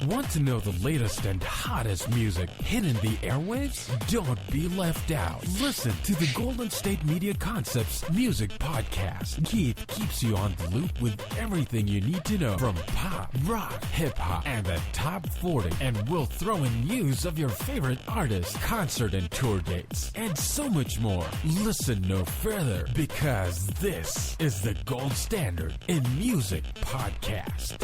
Want to know the latest and hottest music hitting the airwaves? Don't be left out. Listen to the Golden State Media Concepts Music Podcast. Keith keeps you on the loop with everything you need to know from pop, rock, hip-hop, and the top 40. And we'll throw in news of your favorite artists, concert and tour dates, and so much more. Listen no further, because this is the gold standard in music podcast.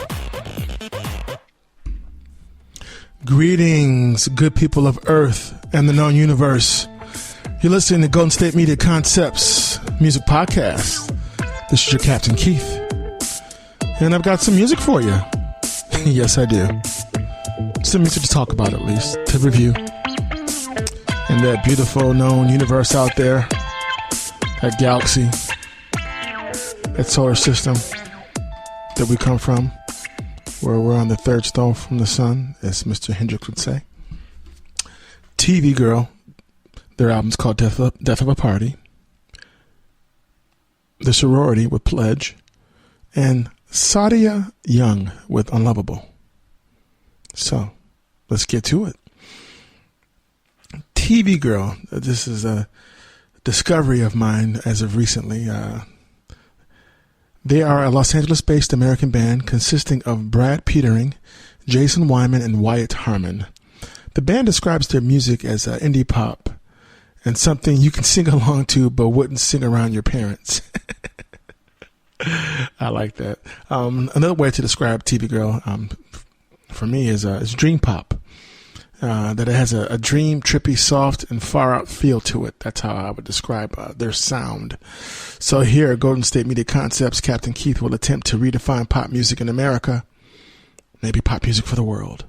Greetings, good people of Earth and the known universe. You're listening to Golden State Media Concepts Music Podcast. This is your Captain Keith, and I've got some music for you. Yes, I do. Some music to talk about, at least, to review. And that beautiful known universe out there, that galaxy, that solar system that we come from, where we're on the third stone from the sun, as Mr. Hendrix would say. TV Girl, their album's called Death of a Party. The Sorority with Pledge. And Saudia Young with Unlovable. So, let's get to it. TV Girl, this is a discovery of mine as of recently. They are a Los Angeles-based American band consisting of Brad Petering, Jason Wyman, and Wyatt Harmon. The band describes their music as indie pop and something you can sing along to but wouldn't sing around your parents. I like that. Another way to describe TV Girl for me is dream pop. That it has a dream, trippy, soft, and far-out feel to it. That's how I would describe their sound. So here at Golden State Media Concepts, Captain Keith will attempt to redefine pop music in America, maybe pop music for the world.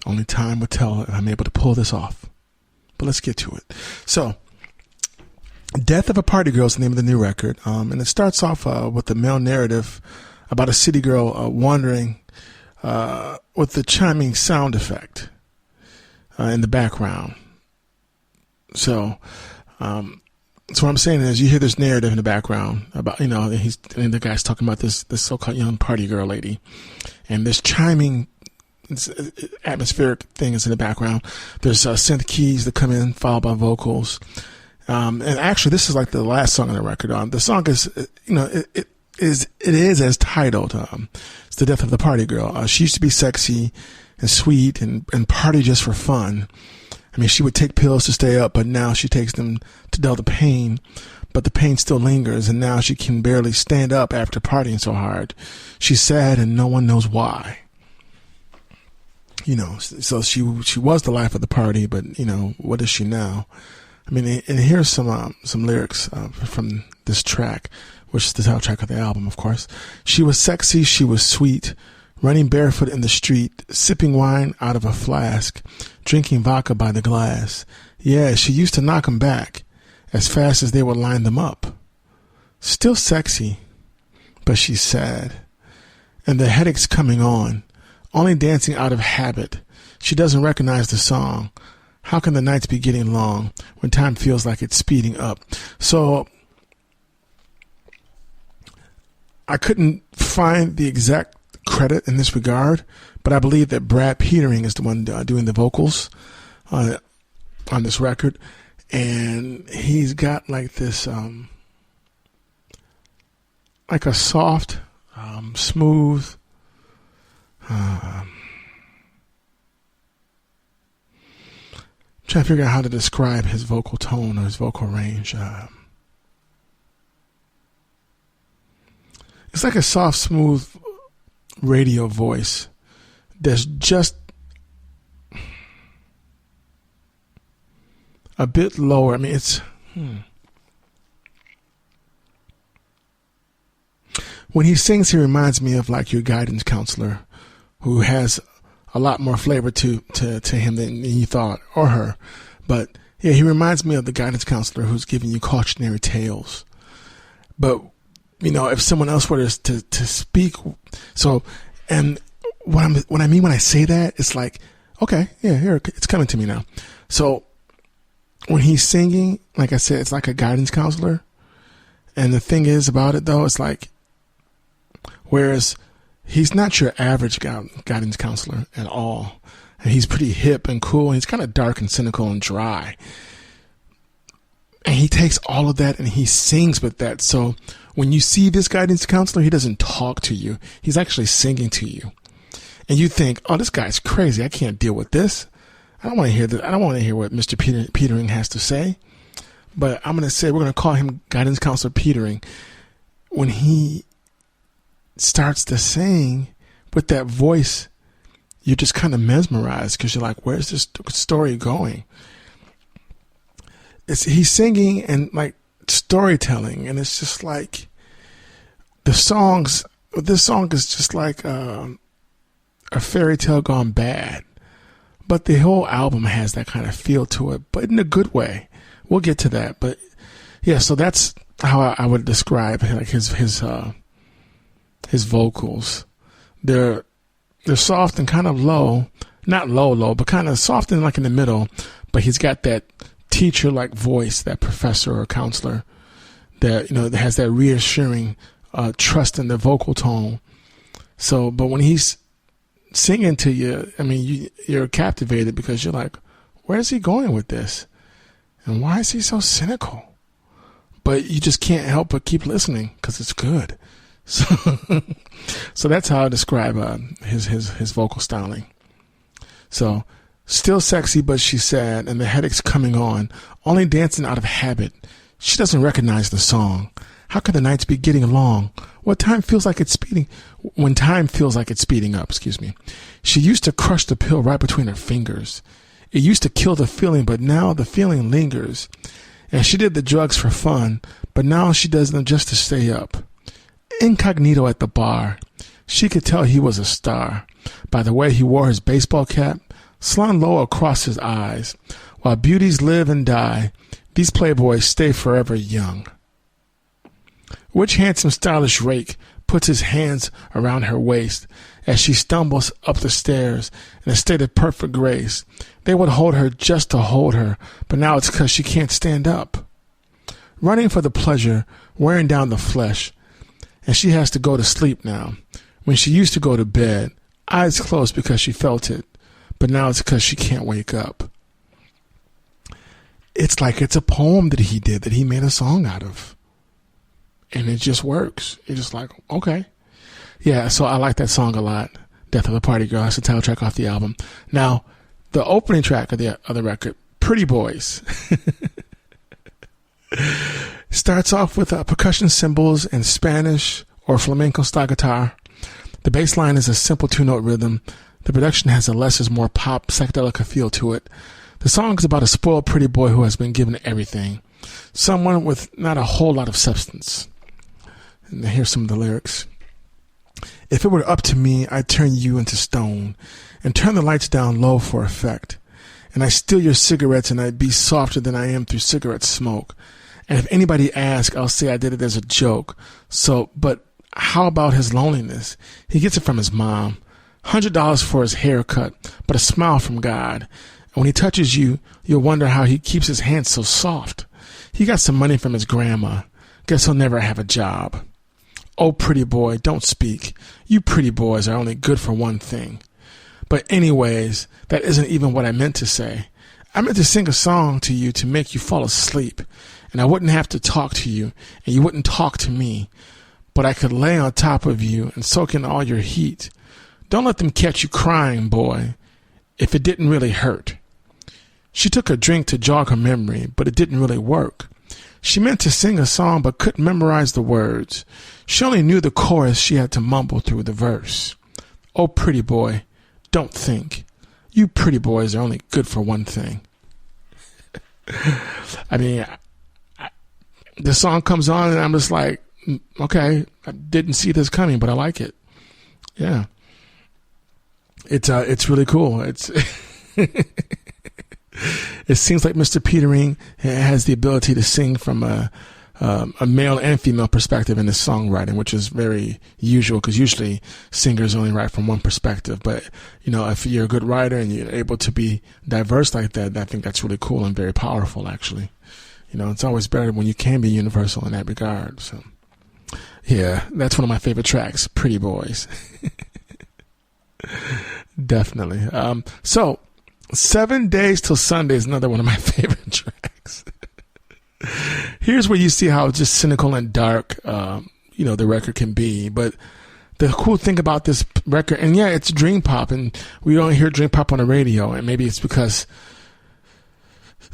Only time will tell if I'm able to pull this off. But let's get to it. So, Death of a Party Girl is the name of the new record, and it starts off with a male narrative about a city girl wandering with the chiming sound effect in the background. So what I'm saying is, you hear this narrative in the background about, the guy's talking about this so-called young party girl lady, and this chiming atmospheric thing is in the background. There's synth keys that come in, followed by vocals. And actually, this is like the last song on the record. The song is, it is as titled. It's the Death of the Party Girl. She used to be sexy and sweet and party just for fun. I mean, she would take pills to stay up, but now she takes them to dull the pain. But the pain still lingers, and now she can barely stand up after partying so hard. She's sad, and no one knows why. So she was the life of the party, but what is she now? I mean, and here's some lyrics from this track, which is the title track of the album, of course. She was sexy, she was sweet, running barefoot in the street, sipping wine out of a flask, drinking vodka by the glass. Yeah, she used to knock 'em back as fast as they would line them up. Still sexy, but she's sad. And the headache's coming on, only dancing out of habit. She doesn't recognize the song. How can the nights be getting long when time feels like it's speeding up? So I couldn't find the exact credit in this regard, but I believe that Brad Petering is the one doing the vocals on this record, and he's got like this, like a soft, smooth, trying to figure out how to describe his vocal tone or his vocal range. It's like a soft, smooth radio voice that's just a bit lower. I mean, it's when he sings, he reminds me of like your guidance counselor, who has a lot more flavor to him than you thought, or her. But yeah, he reminds me of the guidance counselor who's giving you cautionary tales. But if someone else were to speak, so, and what I mean when I say that, it's like, okay, yeah, here, it's coming to me now. So when he's singing, like I said, it's like a guidance counselor. And the thing is about it, though, it's like, whereas he's not your average guidance counselor at all. And he's pretty hip and cool. And he's kind of dark and cynical and dry. And he takes all of that and he sings with that. So when you see this guidance counselor, he doesn't talk to you. He's actually singing to you. And you think, oh, this guy's crazy. I can't deal with this. I don't want to hear that. I don't want to hear what Mr. Petering has to say. But I'm going to say we're going to call him guidance counselor Petering. When he starts to sing with that voice, you're just kind of mesmerized because you're like, where's this story going? He's singing and like storytelling, and it's just like this song is just like a fairy tale gone bad. But the whole album has that kind of feel to it, but in a good way. We'll get to that. But yeah, so that's how I would describe like his vocals. They're soft and kind of low, not low, but kind of soft and like in the middle. But he's got that teacher-like voice, that professor or counselor that, that has that reassuring trust in the vocal tone. So, but when he's singing to you, I mean, you're captivated because you're like, where's he going with this? And why is he so cynical? But you just can't help but keep listening because it's good. So that's how I describe his vocal styling. So, still sexy, but she's sad, and the headache's coming on, only dancing out of habit. She doesn't recognize the song. How could the nights be getting long? When time feels like it's speeding up, She used to crush the pill right between her fingers. It used to kill the feeling, but now the feeling lingers. And she did the drugs for fun, but now she does them just to stay up. Incognito at the bar. She could tell he was a star by the way he wore his baseball cap, slung low across his eyes. While beauties live and die, these playboys stay forever young. Which handsome stylish rake puts his hands around her waist as she stumbles up the stairs in a state of perfect grace? They would hold her just to hold her, but now it's 'cause she can't stand up. Running for the pleasure, wearing down the flesh, and she has to go to sleep now. When she used to go to bed, eyes closed because she felt it, but now it's 'cause she can't wake up. It's like it's a poem that he did, that he made a song out of. And it just works. It's just like, okay. Yeah, so I like that song a lot. Death of the Party Girl. That's the title track off the album. Now, the opening track of the record, Pretty Boys, starts off with percussion cymbals and Spanish or flamenco style guitar. The bass line is a simple two-note rhythm. The production has a less is more pop, psychedelic feel to it. The song is about a spoiled pretty boy who has been given everything. Someone with not a whole lot of substance. And here's some of the lyrics. If it were up to me, I'd turn you into stone and turn the lights down low for effect. And I'd steal your cigarettes and I'd be softer than I am through cigarette smoke. And if anybody asks, I'll say I did it as a joke. So, but how about his loneliness? He gets it from his mom. $100 for his haircut, but a smile from God. And when he touches you, you'll wonder how he keeps his hands so soft. He got some money from his grandma. Guess he'll never have a job. Oh, pretty boy, don't speak. You pretty boys are only good for one thing. But anyways, that isn't even what I meant to say. I meant to sing a song to you to make you fall asleep. And I wouldn't have to talk to you, and you wouldn't talk to me. But I could lay on top of you and soak in all your heat. Don't let them catch you crying, boy, if it didn't really hurt. She took a drink to jog her memory, but it didn't really work. She meant to sing a song but couldn't memorize the words. She only knew the chorus she had to mumble through the verse. Oh, pretty boy, don't think. You pretty boys are only good for one thing. I mean, the song comes on and I'm just like, okay, I didn't see this coming, but I like it. Yeah. It's really cool. It seems like Mr. Petering has the ability to sing from a male and female perspective in his songwriting, which is very usual because usually singers only write from one perspective. But, if you're a good writer and you're able to be diverse like that, I think that's really cool and very powerful, actually. It's always better when you can be universal in that regard. So, Yeah, that's one of my favorite tracks, Pretty Boys. Definitely. So 7 Days Till Sunday is another one of my favorite tracks. Here's where you see how just cynical and dark, the record can be. But the cool thing about this record, and yeah, it's dream pop, and we don't hear dream pop on the radio, and maybe it's because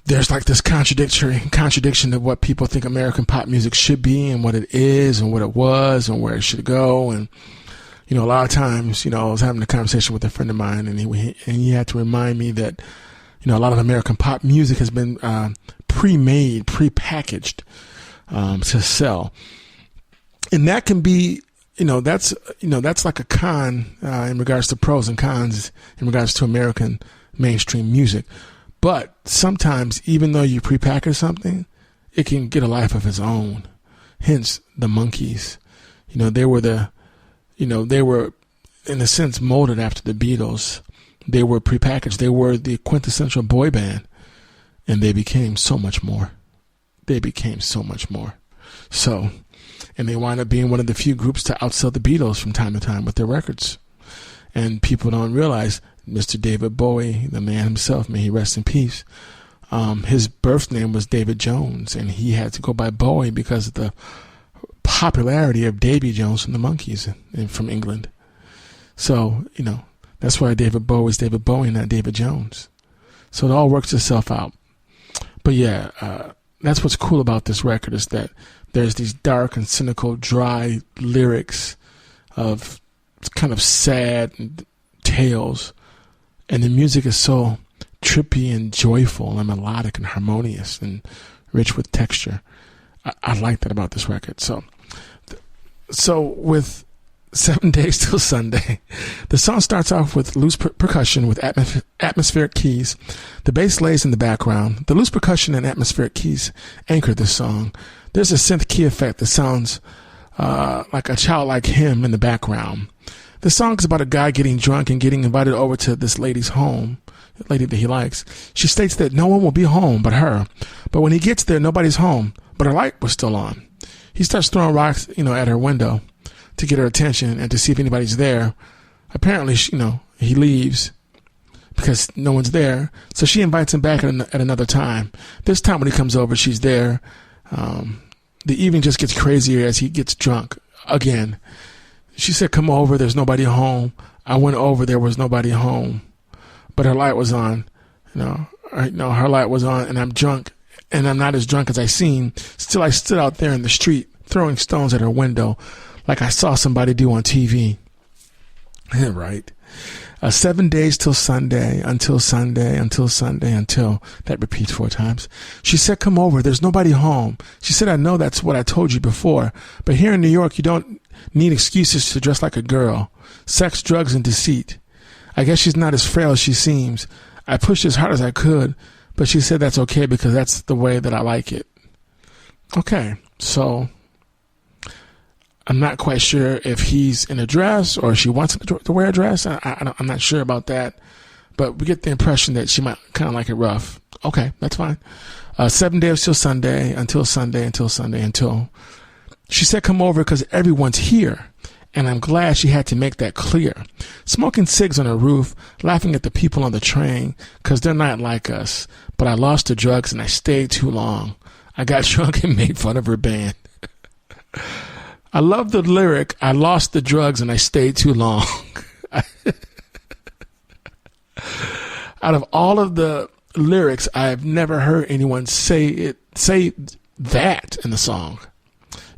there's like this contradiction of what people think American pop music should be and what it is and what it was and where it should go. And, a lot of times, I was having a conversation with a friend of mine, and he had to remind me that, a lot of American pop music has been pre-made, pre-packaged to sell. And that can be, that's like a con in regards to pros and cons in regards to American mainstream music. But sometimes, even though you prepackage something, it can get a life of its own. Hence, the Monkees. They were in a sense molded after the Beatles. They were prepackaged. They were the quintessential boy band, and they became so much more. So, and they wound up being one of the few groups to outsell the Beatles from time to time with their records. And people don't realize Mr. David Bowie, the man himself, may he rest in peace, his birth name was David Jones, and he had to go by Bowie because of the popularity of Davy Jones from the Monkees and from England. So, that's why David Bowie is David Bowie, not David Jones. So it all works itself out. But yeah, that's what's cool about this record, is that there's these dark and cynical, dry lyrics of kind of sad tales, and the music is so trippy and joyful and melodic and harmonious and rich with texture. I like that about this record. So with 7 Days Till Sunday, the song starts off with loose percussion with atmospheric keys. The bass lays in the background. The loose percussion and atmospheric keys anchor this song. There's a synth key effect that sounds like a childlike hymn in the background. The song is about a guy getting drunk and getting invited over to this lady's home, a lady that he likes. She states that no one will be home but her. But when he gets there, nobody's home, but her light was still on. He starts throwing rocks, at her window to get her attention and to see if anybody's there. Apparently, he leaves because no one's there. So she invites him back at another time. This time when he comes over, she's there. The evening just gets crazier as he gets drunk again. She said, "Come over, there's nobody home." I went over, there was nobody home. But her light was on. Her light was on, and I'm drunk, and I'm not as drunk as I seem. Still, I stood out there in the street, throwing stones at her window, like I saw somebody do on TV. Right. 7 days till Sunday, until Sunday, until Sunday, until. That repeats 4 times. She said, "Come over, there's nobody home." She said, "I know that's what I told you before, but here in New York, you don't need excuses to dress like a girl. Sex, drugs, and deceit. I guess she's not as frail as she seems. I pushed as hard as I could, but she said that's okay because that's the way that I like it." Okay, so I'm not quite sure if he's in a dress or she wants him to wear a dress. I'm not sure about that, but we get the impression that she might kind of like it rough. Okay, that's fine. 7 days till Sunday, until Sunday, until Sunday, until. She said, "Come over because everyone's here." And I'm glad she had to make that clear. Smoking cigs on her roof, laughing at the people on the train because they're not like us. But I lost the drugs and I stayed too long. I got drunk and made fun of her band. I love the lyric, "I lost the drugs and I stayed too long." Out of all of the lyrics, I've never heard anyone say that in the song.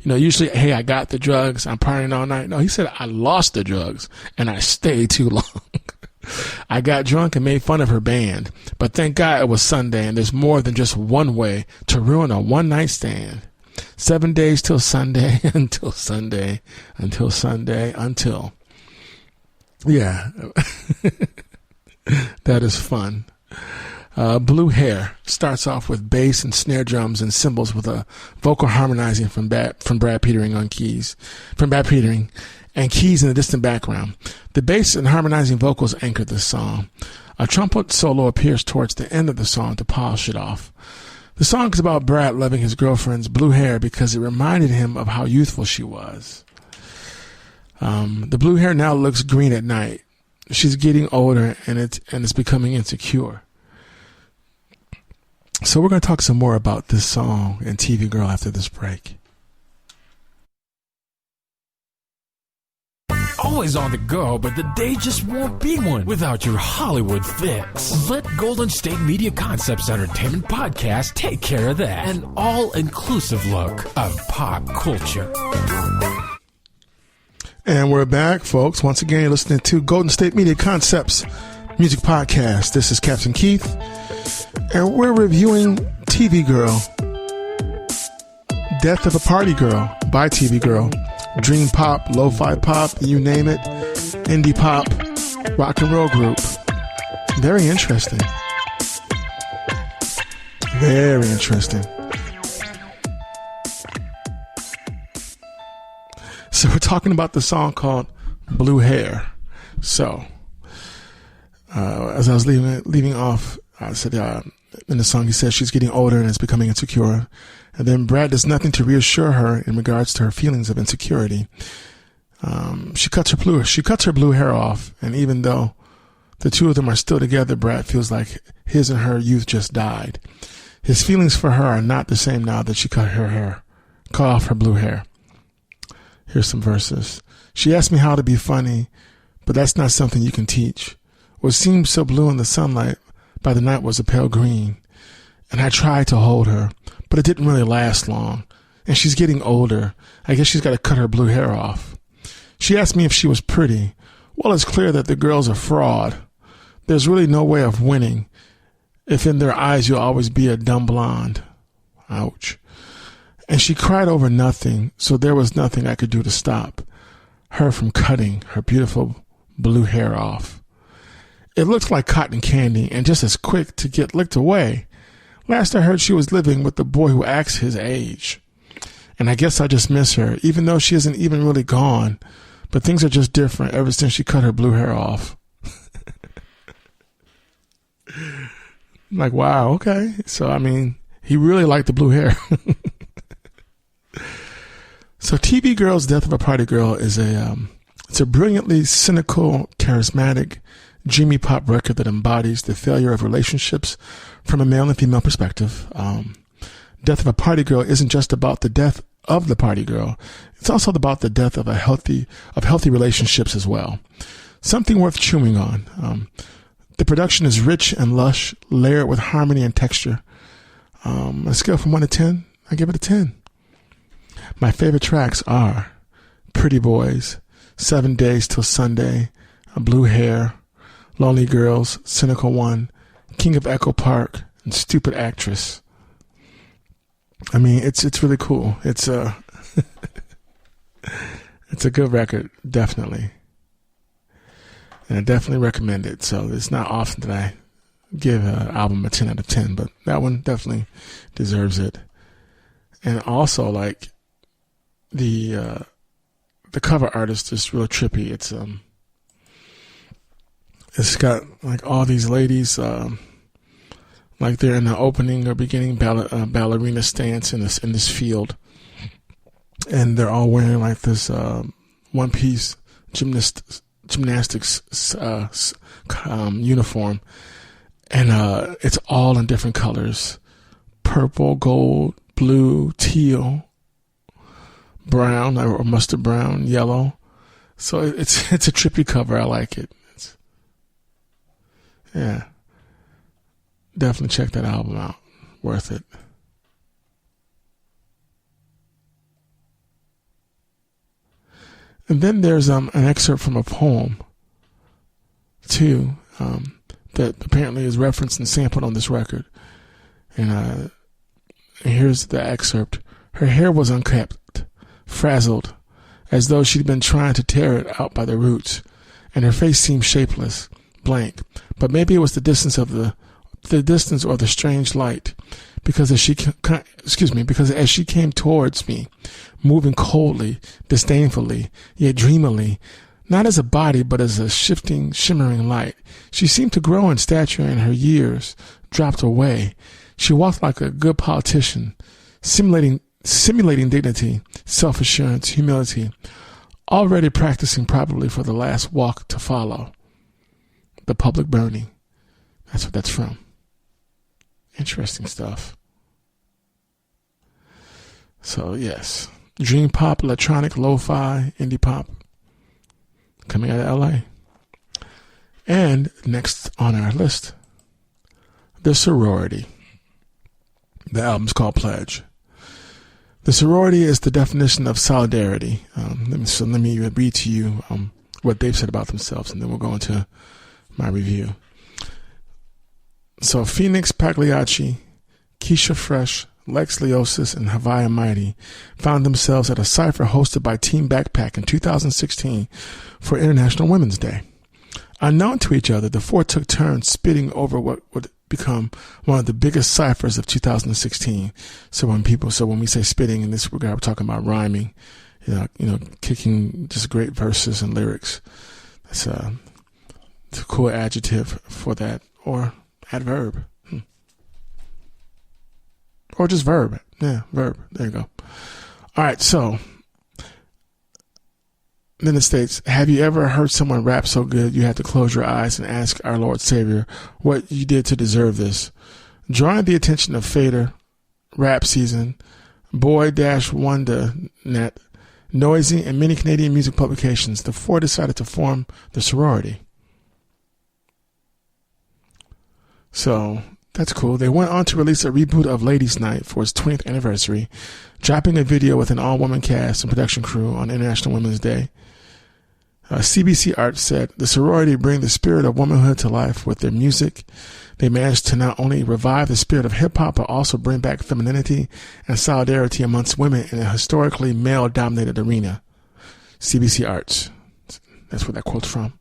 Usually, "Hey, I got the drugs, I'm partying all night." No, he said, "I lost the drugs and I stayed too long." I got drunk and made fun of her band. But thank God it was Sunday, and there's more than just one way to ruin a one-night stand. 7 days till Sunday, until Sunday, until Sunday, until. Yeah, that is fun. Blue Hair starts off with bass and snare drums and cymbals with a vocal harmonizing from Brad Petering on keys, and keys in the distant background. The bass and harmonizing vocals anchor this song. A trumpet solo appears towards the end of the song to polish it off. The song is about Brad loving his girlfriend's blue hair because it reminded him of how youthful she was. The blue hair now looks green at night. She's getting older and it's becoming insecure. So we're going to talk some more about this song and TV Girl after this break. Always on the go, but the day just won't be one without your Hollywood fix. Let Golden State Media Concepts Entertainment Podcast take care of that. An all-inclusive look of pop culture. And we're back, folks. Once again, you're listening to Golden State Media Concepts Music Podcast. This is Captain Keith, and we're reviewing TV Girl, Death of a Party Girl by TV Girl. Dream pop, lo-fi pop, you name it, indie pop, rock and roll group. Very interesting. Very interesting. So we're talking about the song called Blue Hair. So, as I was leaving off, I said, in the song he says she's getting older and is becoming insecure. And then Brad does nothing to reassure her in regards to her feelings of insecurity. She cuts her blue hair off, and even though the two of them are still together, Brad feels like his and her youth just died. His feelings for her are not the same now that she cut off her blue hair. Here's some verses. She asked me how to be funny, but that's not something you can teach. What seemed so blue in the sunlight by the night was a pale green, and I tried to hold her, but it didn't really last long. And she's getting older. I guess she's got to cut her blue hair off. She asked me if she was pretty. Well, it's clear that the girl's a fraud. There's really no way of winning if in their eyes you'll always be a dumb blonde. Ouch. And she cried over nothing, so there was nothing I could do to stop her from cutting her beautiful blue hair off. It looked like cotton candy and just as quick to get licked away. Last I heard, she was living with the boy who acts his age. And I guess I just miss her, even though she isn't even really gone. But things are just different ever since she cut her blue hair off. Like, wow, okay. So, I mean, he really liked the blue hair. So TV Girl's Death of a Party Girl is it's a brilliantly cynical, charismatic, dreamy pop record that embodies the failure of relationships from a male and female perspective. Death of a Party Girl isn't just about the death of the party girl. It's also about the death of healthy relationships as well. Something worth chewing on. The production is rich and lush, layered with harmony and texture. A scale from 1 to 10, I give it a 10. My favorite tracks are Pretty Boys, 7 Days Till Sunday, Blue Hair, Lonely Girls, Cynical One, King of Echo Park, and Stupid Actress. I mean, it's really cool. It's a good record, definitely. And I definitely recommend it. So it's not often that I give an album a 10 out of 10, but that one definitely deserves it. And also, like, the cover art is just real trippy. It's got like all these ladies, like they're in the opening or beginning ballerina stance in this field, and they're all wearing like this one piece gymnastics uniform, and it's all in different colors: purple, gold, blue, teal, brown or mustard brown, yellow. So it's a trippy cover. I like it. Yeah, definitely check that album out. Worth it. And then there's an excerpt from a poem too, that apparently is referenced and sampled on this record. And here's the excerpt. Her hair was unkept, frazzled, as though she'd been trying to tear it out by the roots, and her face seemed shapeless, blank. But maybe it was the distance or the strange light, because as she came towards me, moving coldly, disdainfully, yet dreamily, not as a body but as a shifting, shimmering light, she seemed to grow in stature, and her years dropped away. She walked like a good politician, simulating dignity, self-assurance, humility, already practicing probably for the last walk to follow. The public burning. That's what that's from. Interesting stuff. So, yes. Dream pop, electronic, lo-fi, indie pop. Coming out of LA. And next on our list, the Sorority. The album's called Pledge. The Sorority is the definition of solidarity. Let me read to you what they've said about themselves, and then we'll go into my review. So Phoenix Pagliacci, Keisha Fresh, Lex Leosis, and Hawaii Mighty found themselves at a cipher hosted by Team Backpack in 2016 for International Women's Day. Unknown to each other, the four took turns spitting over what would become one of the biggest ciphers of 2016. So when we say spitting in this regard, we're talking about rhyming, kicking just great verses and lyrics. It's a cool adjective for that, or adverb. Or just verb. Yeah, verb. There you go. All right, so then it states, have you ever heard someone rap so good you had to close your eyes and ask our Lord Savior what you did to deserve this? Drawing the attention of Fader, Rap Season, Boy-1.net, Noisy, and many Canadian music publications, the four decided to form the Sorority. So that's cool. They went on to release a reboot of Ladies' Night for its 20th anniversary, dropping a video with an all-woman cast and production crew on International Women's Day. CBC Arts said, the Sorority bring the spirit of womanhood to life with their music. They managed to not only revive the spirit of hip-hop, but also bring back femininity and solidarity amongst women in a historically male-dominated arena. CBC Arts. That's where that quote's from.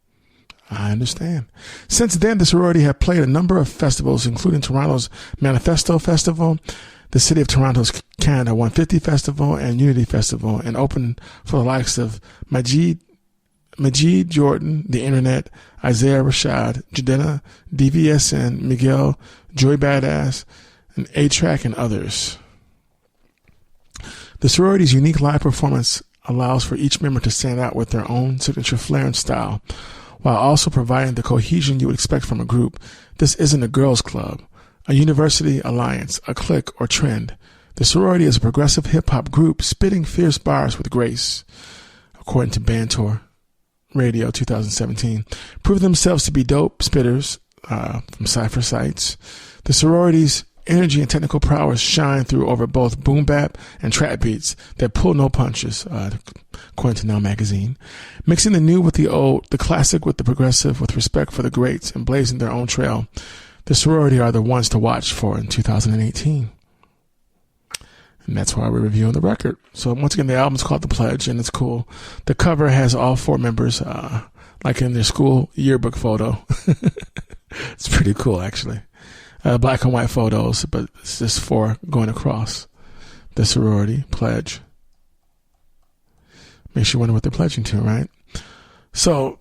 I understand. Since then, the Sorority have played a number of festivals, including Toronto's Manifesto Festival, the City of Toronto's Canada 150 Festival, and Unity Festival, and opened for the likes of Majid Jordan, The Internet, Isaiah Rashad, Jadena, DVSN, Miguel, Joy Badass, and A-Track, and others. The Sorority's unique live performance allows for each member to stand out with their own signature flair and style, while also providing the cohesion you would expect from a group. This isn't a girls' club, a university alliance, a clique, or trend. The Sorority is a progressive hip-hop group spitting fierce bars with grace, according to Bantor Radio 2017. Prove themselves to be dope spitters from Cypher sites. The Sorority's energy and technical prowess shine through over both boom bap and trap beats that pull no punches, according to Now Magazine. Mixing the new with the old, the classic with the progressive, with respect for the greats, and blazing their own trail, the Sorority are the ones to watch for in 2018. And that's why we're reviewing the record. So once again, the album's called The Pledge, and it's cool. The cover has all four members, like in their school yearbook photo. It's pretty cool, actually. Black and white photos, but it's just four going across. The Sorority, Pledge. Makes you wonder what they're pledging to, right? So,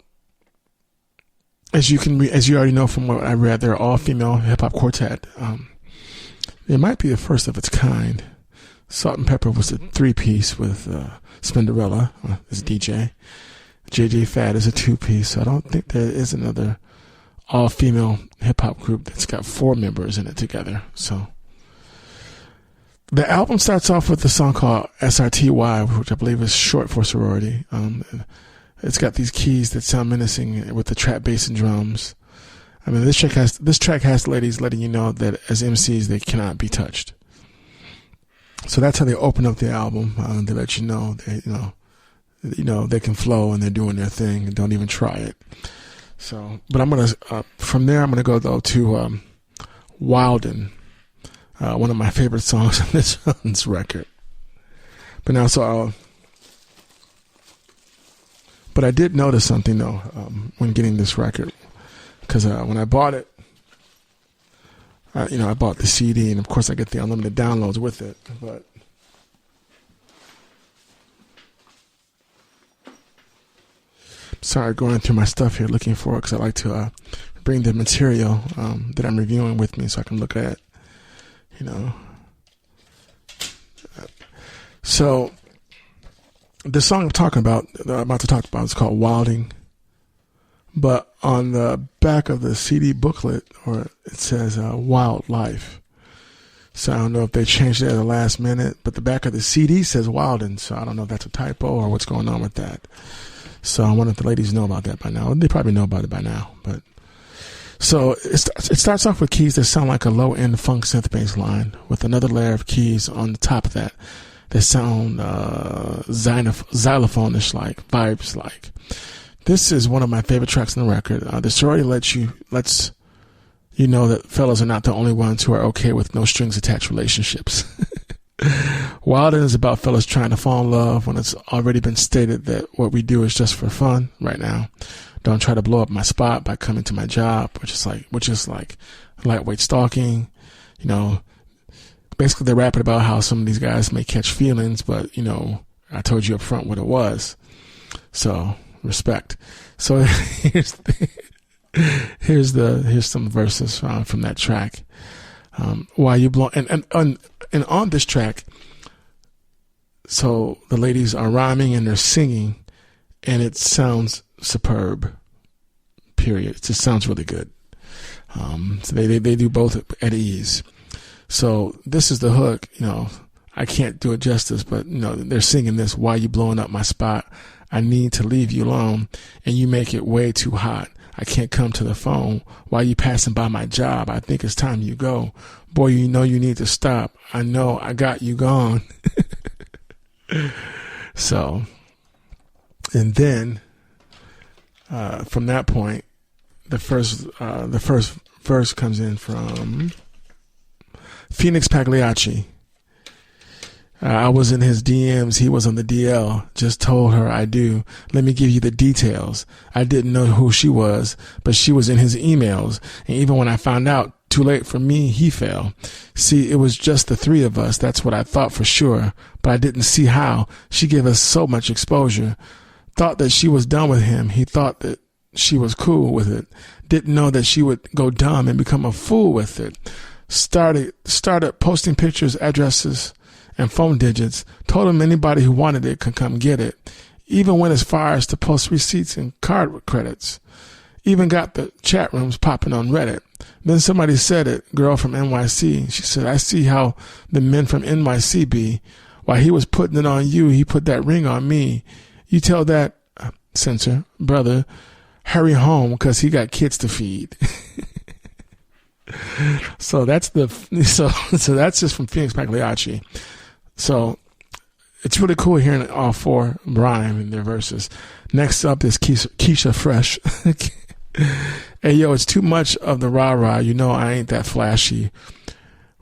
as you already know from what I read, they're all female hip hop quartet. It might be the first of its kind. Salt and Pepper was a 3-piece with Spinderella as DJ. JJ Fad is a 2-piece. So I don't think there is another all-female hip-hop group that's got 4 members in it together. So the album starts off with a song called SRTY, which I believe is short for Sorority. It's got these keys that sound menacing with the trap bass and drums. I mean, this track has ladies letting you know that as MCs they cannot be touched. So that's how they open up the album. They let you know they can flow and they're doing their thing and don't even try it. So, but I'm gonna from there I'm gonna go though to Wilden, one of my favorite songs on this record. But now, but I did notice something though when getting this record, because when I bought it, I bought the CD, and of course I get the unlimited downloads with it. But sorry, going through my stuff here looking for it, because I like to bring the material that I'm reviewing with me so I can look at it. you know. So the song I'm about to talk about is called Wilding. But on the back of the CD booklet, or it says Wildlife. So I don't know if they changed it at the last minute, but the back of the CD says Wildin'. So I don't know if that's a typo or what's going on with that. So I wonder if the ladies know about that by now. They probably know about it by now. But so it starts off with keys that sound like a low-end funk synth bass line with another layer of keys on the top of that. They sound xylophone-ish like, vibes like. This is one of my favorite tracks on the record. The Sorority lets you know that fellas are not the only ones who are okay with no strings attached relationships. Wildin' is about fellas trying to fall in love when it's already been stated that what we do is just for fun right now. Don't try to blow up my spot by coming to my job, which is like lightweight stalking. You know, basically they're rapping about how some of these guys may catch feelings, but you know, I told you up front what it was. So respect. So here's some verses from that track. While you blow and on this track, so the ladies are rhyming and they're singing, and it sounds superb. Period. It just sounds really good. So they do both at ease. So this is the hook. You know, I can't do it justice, but you know they're singing this. Why you blowing up my spot? I need to leave you alone, and you make it way too hot. I can't come to the phone while you passing by my job. I think it's time you go. Boy, you know you need to stop. I know I got you gone. So, and then from that point, the first verse comes in from Phoenix Pagliacci. I was in his DMs. He was on the DL. Just told her I do. Let me give you the details. I didn't know who she was, but she was in his emails. And even when I found out, too late for me, he fell. See, it was just the three of us. That's what I thought for sure. But I didn't see how. She gave us so much exposure. Thought that she was done with him. He thought that she was cool with it. Didn't know that she would go dumb and become a fool with it. Started posting pictures, addresses, and phone digits. Told him anybody who wanted it could come get it. Even went as far as to post receipts and card credits. Even got the chat rooms popping on Reddit. Then somebody said it, girl from NYC. She said, I see how the men from NYC be. While he was putting it on you, he put that ring on me. You tell that, censor, brother, hurry home because he got kids to feed. So that's so that's just from Phoenix Pagliacci. So it's really cool hearing all four rhyme in their verses. Next up is Keisha Fresh. Hey, yo, it's too much of the rah-rah. You know I ain't that flashy.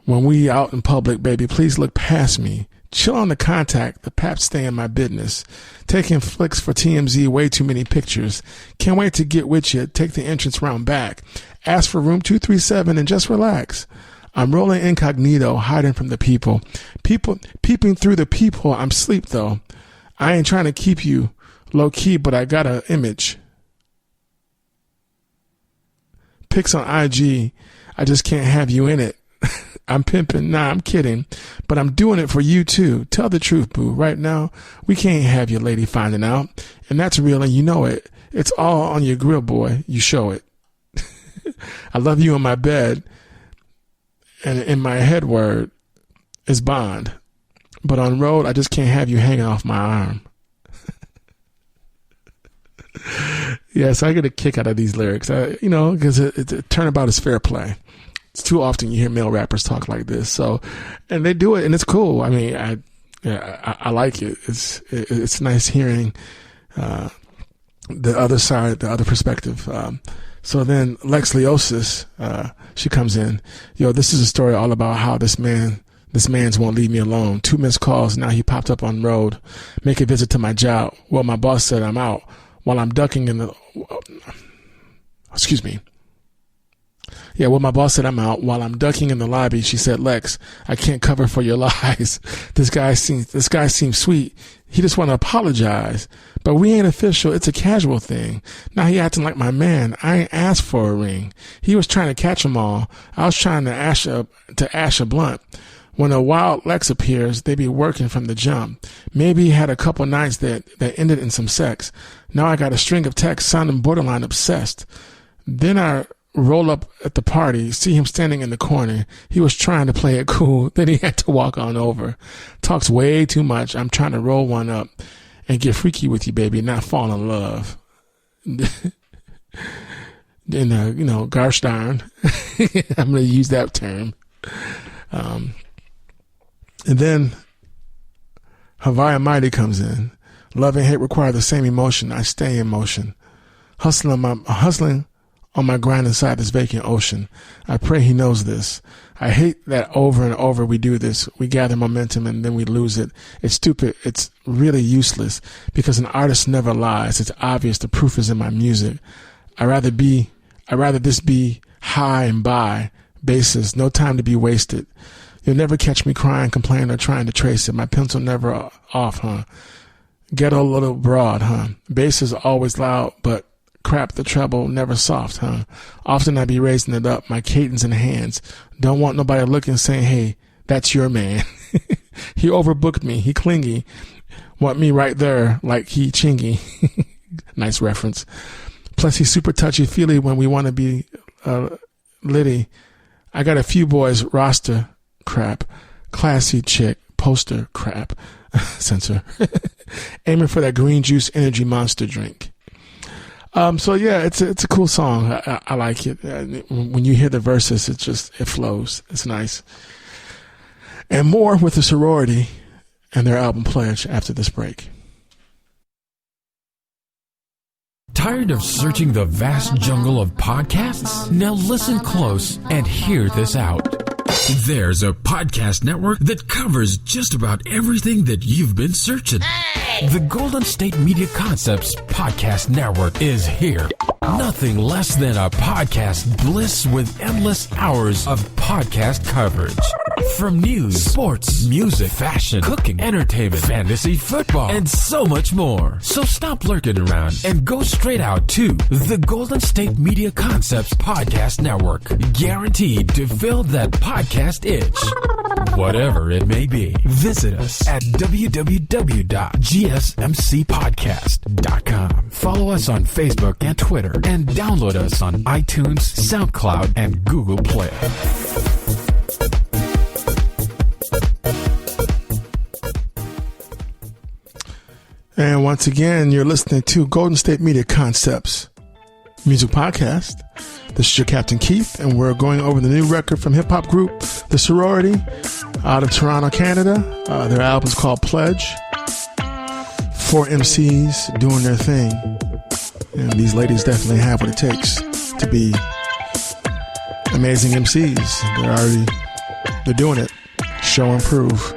When we out in public, baby, please look past me. Chill on the contact. The pap stay in my business. Taking flicks for TMZ, way too many pictures. Can't wait to get with you. Take the entrance round back. Ask for room 237 and just relax. I'm rolling incognito, hiding from the people. Peeping through the people. I'm sleep though. I ain't trying to keep you low key, but I got an image. Pics on IG. I just can't have you in it. I'm pimping. Nah, I'm kidding. But I'm doing it for you too. Tell the truth, boo. Right now, we can't have your lady finding out. And that's real and you know it. It's all on your grill, boy. You show it. I love you in my bed. And in my head word is bond. But on road, I just can't have you hanging off my arm. Yes, I get a kick out of these lyrics. Because turnabout is fair play. It's too often you hear male rappers talk like this. So, and they do it, and it's cool. I mean, I like it. It's nice hearing the other side, the other perspective. So then Lex Leosis, she comes in. Yo, this is a story all about how this man's won't leave me alone. 2 missed calls. Now he popped up on road. Make a visit to my job. Well, my boss said I'm out while I'm ducking in the, excuse me. Yeah, well, my boss said I'm out. While I'm ducking in the lobby, she said, Lex, I can't cover for your lies. This guy seems sweet. He just want to apologize. But we ain't official. It's a casual thing. Now he acting like my man. I ain't asked for a ring. He was trying to catch them all. I was trying to ash a blunt. When a wild Lex appears, they be working from the jump. Maybe he had a couple nights that ended in some sex. Now I got a string of texts sounding borderline obsessed. Then I roll up at the party, see him standing in the corner. He was trying to play it cool. Then he had to walk on over. Talks way too much. I'm trying to roll one up and get freaky with you, baby, not fall in love. Then, gosh darn. I'm going to use that term. And then Hawaii Mighty comes in. Love and hate require the same emotion. I stay in motion. Hustling on my grind inside this vacant ocean. I pray he knows this. I hate that over and over we do this. We gather momentum and then we lose it. It's stupid. It's really useless because an artist never lies. It's obvious. The proof is in my music. I'd rather this be high and by basis. No time to be wasted. You'll never catch me crying, complaining, or trying to trace it. My pencil never off, huh? Ghetto little broad, huh? Bass is always loud, but crap, the treble never soft, huh? Often I be raising it up, my cadence in hands. Don't want nobody looking saying, hey, that's your man. He overbooked me. He clingy. Want me right there like he chingy. Nice reference. Plus he's super touchy-feely when we want to be litty. I got a few boys roster crap, classy chick, poster crap, censor, aiming for that green juice energy monster drink. So yeah, it's a cool song. I like it. When you hear the verses, it flows. It's nice. And more with the Sorority and their album Pledge after this break. Tired of searching the vast jungle of podcasts? Now listen close and hear this out. There's a podcast network that covers just about everything that you've been searching. Hey! The Golden State Media Concepts Podcast Network is here. Nothing less than a podcast bliss with endless hours of podcast coverage. From news, sports, music, fashion, cooking, entertainment, fantasy, football, and so much more. So stop lurking around and go straight out to the Golden State Media Concepts Podcast Network. Guaranteed to fill that podcast itch. Whatever it may be. Visit us at www.gsmcpodcast.com. Follow us on Facebook and Twitter and download us on iTunes, SoundCloud, and Google Play. And once again, you're listening to Golden State Media Concepts Music Podcast. This is your Captain Keith, and we're going over the new record from hip-hop group The Sorority out of Toronto, Canada. Their album's called Pledge. 4 MCs doing their thing. And these ladies definitely have what it takes to be amazing MCs. They're doing it. Show and prove.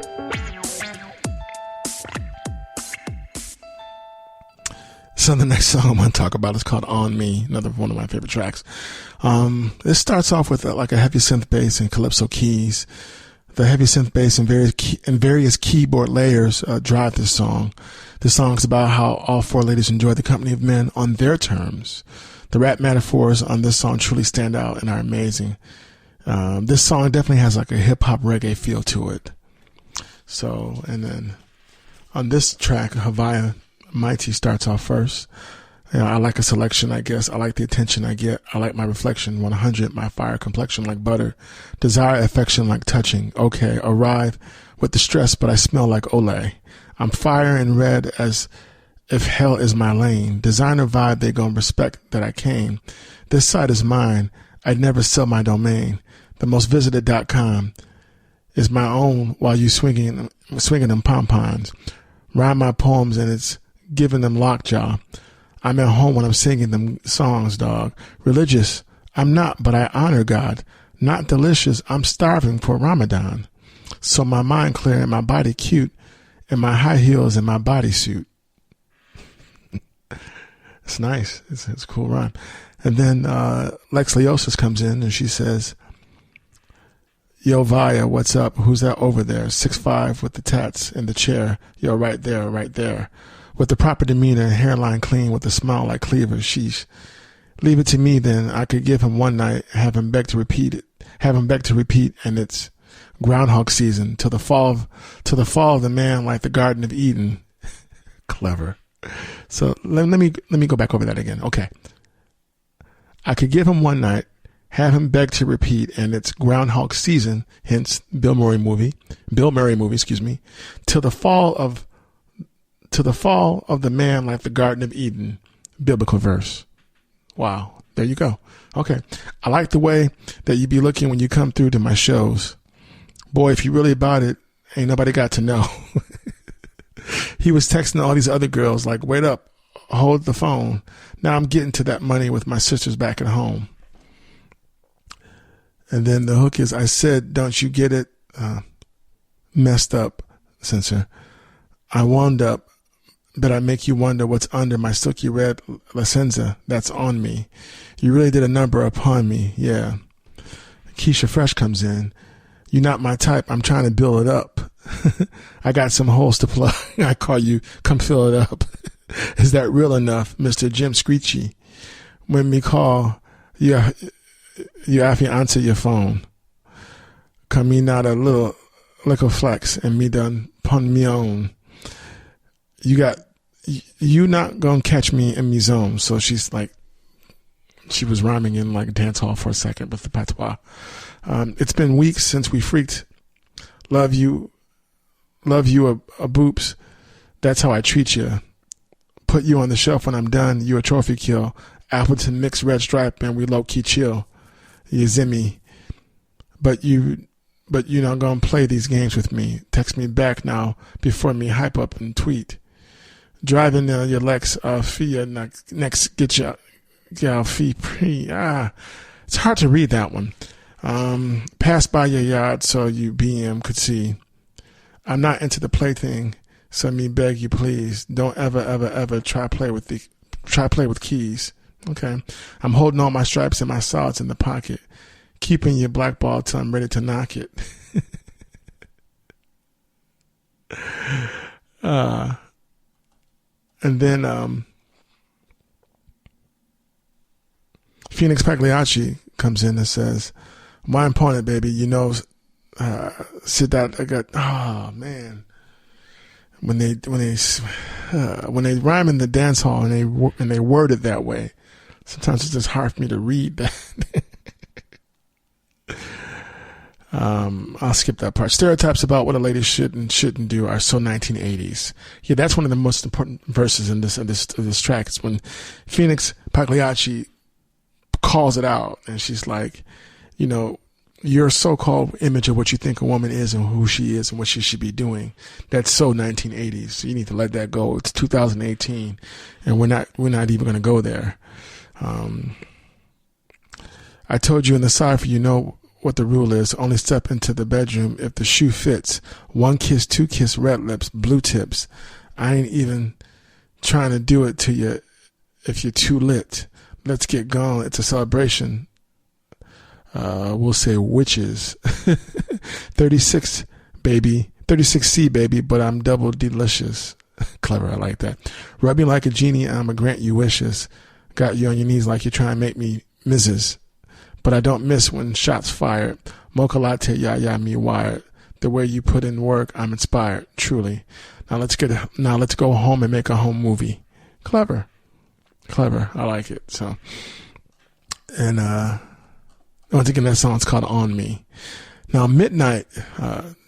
So the next song I'm going to talk about is called On Me, another one of my favorite tracks. This starts off with like a heavy synth bass and calypso keys. The heavy synth bass and various keyboard layers drive this song. This song is about how all 4 ladies enjoy the company of men on their terms. The rap metaphors on this song truly stand out and are amazing. This song definitely has like a hip-hop reggae feel to it. So, and then on this track, Hawaii Mighty starts off first. I like a selection, I guess. I like the attention I get. I like my reflection, 100, my fire complexion like butter. Desire affection like touching. Okay, arrive with the stress, but I smell like Olay. I'm fire and red as if hell is my lane. Designer vibe, they gon' respect that I came. This site is mine. I'd never sell my domain. The most visited.com is my own while you swinging them pom-poms. Rhyme my poems and it's giving them lockjaw. I'm at home when I'm singing them songs, dog. Religious, I'm not, but I honor God. Not delicious, I'm starving for Ramadan. So my mind clear and my body cute, and my high heels and my bodysuit. It's nice. It's a cool rhyme. And then Lex Leosis comes in and she says, yo, Vaya, what's up? Who's that over there? 6'5" with the tats in the chair. Yo, right there, right there. With the proper demeanor, hairline clean, with a smile like Cleaver. Sheesh. Leave it to me then. I could give him one night, have him beg to repeat it. Have him beg to repeat, and it's Groundhog season. Till the fall of the man like the Garden of Eden. Clever. So let me go back over that again. Okay. I could give him one night, have him beg to repeat, and it's Groundhog season, hence Bill Murray movie, excuse me, till the fall of the man like the Garden of Eden, biblical verse. Wow. There you go. Okay. I like the way that you be looking when you come through to my shows. Boy, if you really about it, ain't nobody got to know. He was texting all these other girls like, wait up, hold the phone. Now I'm getting to that money with my sisters back at home. And then the hook is, I said, don't you get it? Messed up, censor. I wound up, but I make you wonder what's under my silky red licenza that's on me. You really did a number upon me, yeah. Keisha Fresh comes in. You're not my type. I'm trying to build it up. I got some holes to plug. I call you, come fill it up. Is that real enough, Mr. Jim Screechy? When me call, you have to answer your phone. Come me not a little flex and me done pun me on. You not gonna catch me in me zone. So she's like, she was rhyming in like a dance hall for a second with the patois. It's been weeks since we freaked. Love you a boops. That's how I treat you. Put you on the shelf when I'm done. You a trophy kill. Appleton mixed red stripe and we low key chill. You zimmy. But you not gonna play these games with me. Text me back now before me hype up and tweet. Driving your Lex Fia next get your fee pre. It's hard to read that one. Pass by your yard so you BM could see. I'm not into the plaything, so me beg you please don't ever try play with keys. Okay, I'm holding all my stripes and my solids in the pocket, keeping your black ball till I'm ready to knock it. And then Phoenix Pagliacci comes in and says, my opponent, baby, you know, sit that I got. Oh man, when they rhyme in the dance hall and they word it that way, sometimes it's just hard for me to read that. I'll skip that part. Stereotypes about what a lady should and shouldn't do are so 1980s. Yeah, that's one of the most important verses in this track. It's when Phoenix Pagliacci calls it out, and she's like, you know, your so-called image of what you think a woman is and who she is and what she should be doing, that's so 1980s. So you need to let that go. It's 2018, and we're not even going to go there. I told you in the cipher, you know what the rule is. Only step into the bedroom if the shoe fits. 1 kiss, 2 kiss, red lips, blue tips. I ain't even trying to do it to you if you're too lit. Let's get going. It's a celebration. We'll say witches. 36, baby. 36C, baby, but I'm double delicious. Clever, I like that. Rub me like a genie, I'ma grant you wishes. Got you on your knees like you're trying to make me Mrs. But I don't miss when shots fired. Mocha latte, ya, me wired. The way you put in work, I'm inspired, truly. Now let's go home and make a home movie. Clever. I like it. So, and once again, that song's called On Me. Now, Midnight,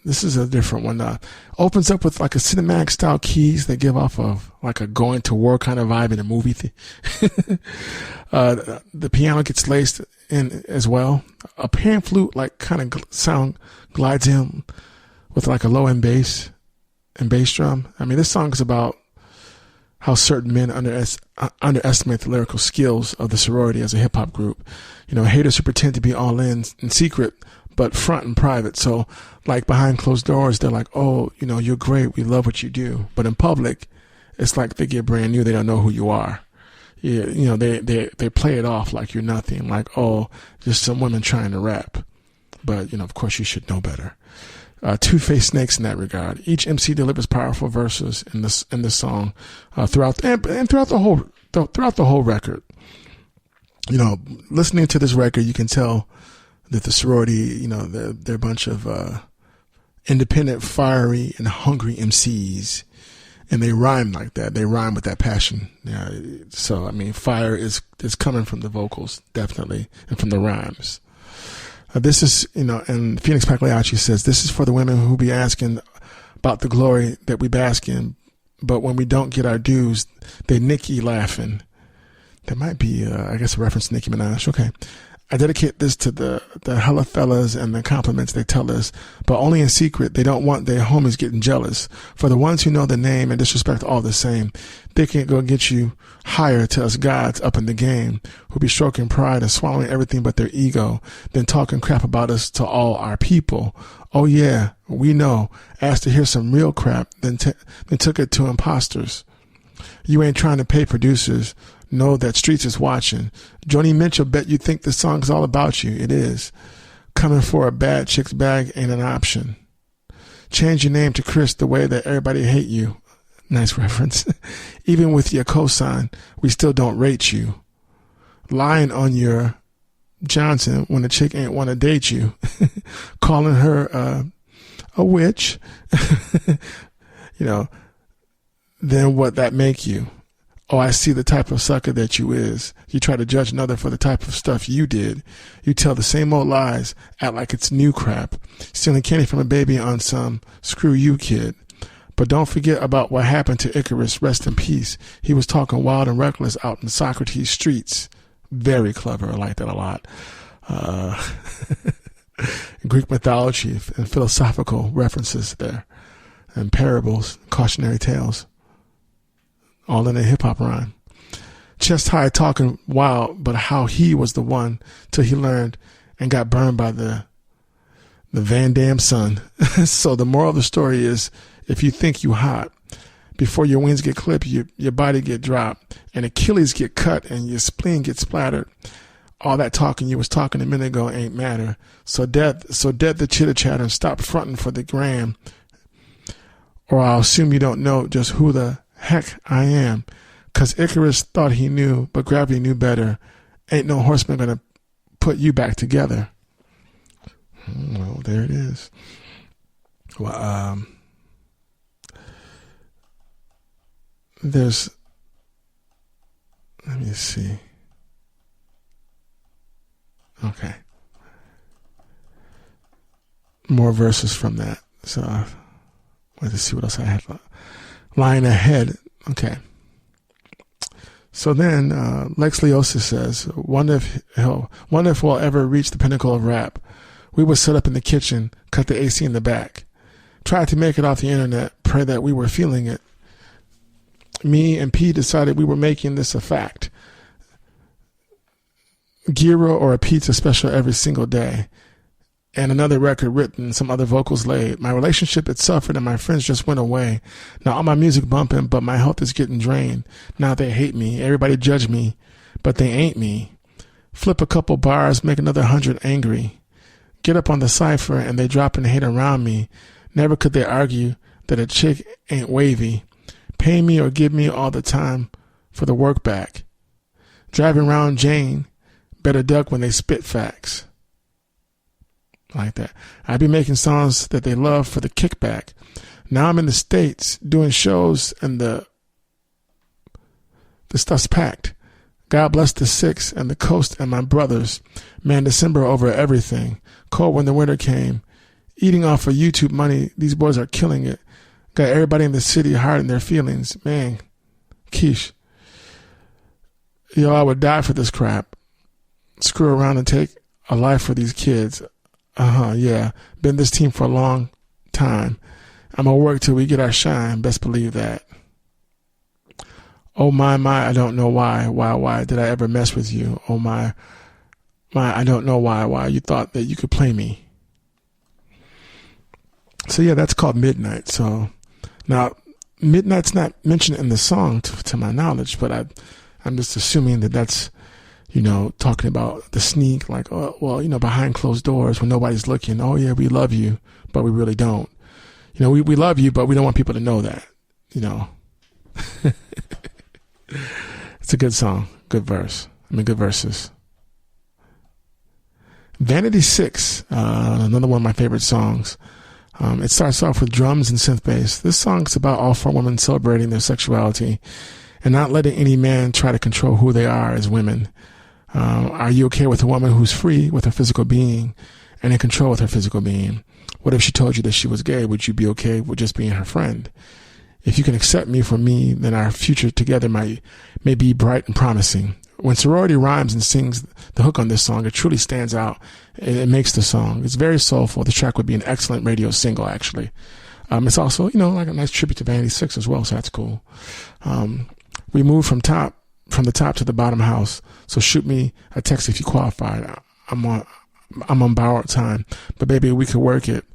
this is a different one. Opens up with like a cinematic style keys that give off of like a going to war kind of vibe in a movie. The piano gets laced in as well. A pan flute like kind of sound glides in with like a low end bass and bass drum. I mean, this song is about how certain men underestimate the lyrical skills of the Sorority as a hip hop group. You know, haters who pretend to be all in secret, but front and private. So like behind closed doors, they're like, oh, you know, you're great. We love what you do. But in public, it's like they get brand new. They don't know who you are. they play it off like you're nothing, like, oh, just some women trying to rap. But, of course you should know better. Two-faced snakes in that regard. Each MC delivers powerful verses in the song, throughout the whole record. Listening to this record, you can tell that the Sorority, they're a bunch of independent, fiery, and hungry MCs, and they rhyme like that. They rhyme with that passion. So fire is coming from the vocals, definitely, and from the rhymes. This is, and Phoenix Pagliacci says, this is for the women who be asking about the glory that we bask in, but when we don't get our dues, they nicky laughing. That might be, I guess, a reference to Nicki Minaj. Okay. I dedicate this to the hella fellas and the compliments they tell us, but only in secret. They don't want their homies getting jealous. For the ones who know the name and disrespect all the same, they can't go get you higher to us gods up in the game, who be stroking pride and swallowing everything but their ego, then talking crap about us to all our people. Oh yeah, we know. Asked to hear some real crap, then took it to imposters. You ain't trying to pay producers. Know that streets is watching. Joni Mitchell bet you think the song's all about you. It is. Coming for a bad chick's bag ain't an option. Change your name to Chris the way that everybody hate you. Nice reference. Even with your cosign, we still don't rate you. Lying on your Johnson when the chick ain't want to date you. Calling her a witch. Then what that make you? Oh, I see the type of sucker that you is. You try to judge another for the type of stuff you did. You tell the same old lies, act like it's new crap. Stealing candy from a baby on some screw you kid. But don't forget about what happened to Icarus. Rest in peace. He was talking wild and reckless out in Socrates' streets. Very clever. I like that a lot. Greek mythology and philosophical references there. And parables, cautionary tales. All in a hip-hop rhyme. Chest high talking wild, but how he was the one till he learned and got burned by the Van Damme sun. So the moral of the story is, if you think you hot, before your wings get clipped, your body get dropped, and Achilles get cut, and your spleen get splattered. All that talking you was talking a minute ago ain't matter. So dead the chitter-chatter and stop fronting for the gram, or I'll assume you don't know just who the heck I am, 'cause Icarus thought he knew, but gravity knew better. Ain't no horseman gonna put you back together. Well, there it is. Well, let me see. Okay. More verses from that. So I wanted to see what else I had. Lying ahead. Okay. So then Lex Leosa says, wonder if we'll ever reach the pinnacle of rap. We would sit up in the kitchen, cut the AC in the back. Tried to make it off the internet, pray that we were feeling it. Me and P decided we were making this a fact. Gyro or a pizza special every single day. And another record written, some other vocals laid. My relationship had suffered and my friends just went away. Now all my music bumping, but my health is getting drained. Now they hate me. Everybody judge me, but they ain't me. Flip a couple bars, make another 100 angry. Get up on the cipher and they dropping hate around me. Never could they argue that a chick ain't wavy. Pay me or give me all the time for the work back. Driving around Jane, better duck when they spit facts. Like that. I be making songs that they love for the kickback. Now I'm in the States doing shows and the stuff's packed. God bless the six and the coast and my brothers. Man, December over everything. Cold when the winter came. Eating off of YouTube money. These boys are killing it. Got everybody in the city hard in their feelings. Man, Keish. Yo, I would die for this crap. Screw around and take a life for these kids. Yeah. Been this team for a long time. I'm gonna work till we get our shine. Best believe that. Oh my, I don't know why did I ever mess with you? Oh my, I don't know why you thought that you could play me. So yeah, that's called Midnight. So now Midnight's not mentioned in the song to my knowledge, but I'm just assuming that that's, talking about the sneak, like, oh, well, behind closed doors when nobody's looking. Oh yeah, we love you, but we really don't. We love you, but we don't want people to know that, It's a good song, good good verses. Vanity 6, another one of my favorite songs. It starts off with drums and synth bass. This song's about all four women celebrating their sexuality and not letting any man try to control who they are as women. Are you okay with a woman who's free with her physical being and in control with her physical being? What if she told you that she was gay? Would you be okay with just being her friend? If you can accept me for me, then our future together may be bright and promising. When Sorority rhymes and sings the hook on this song, it truly stands out. It makes the song. It's very soulful. The track would be an excellent radio single, actually. It's also, like a nice tribute to Vanity 6 as well, so that's cool. We moved from the top to the bottom house, so shoot me a text if you qualified. I'm on borrowed time, but baby, we could work it.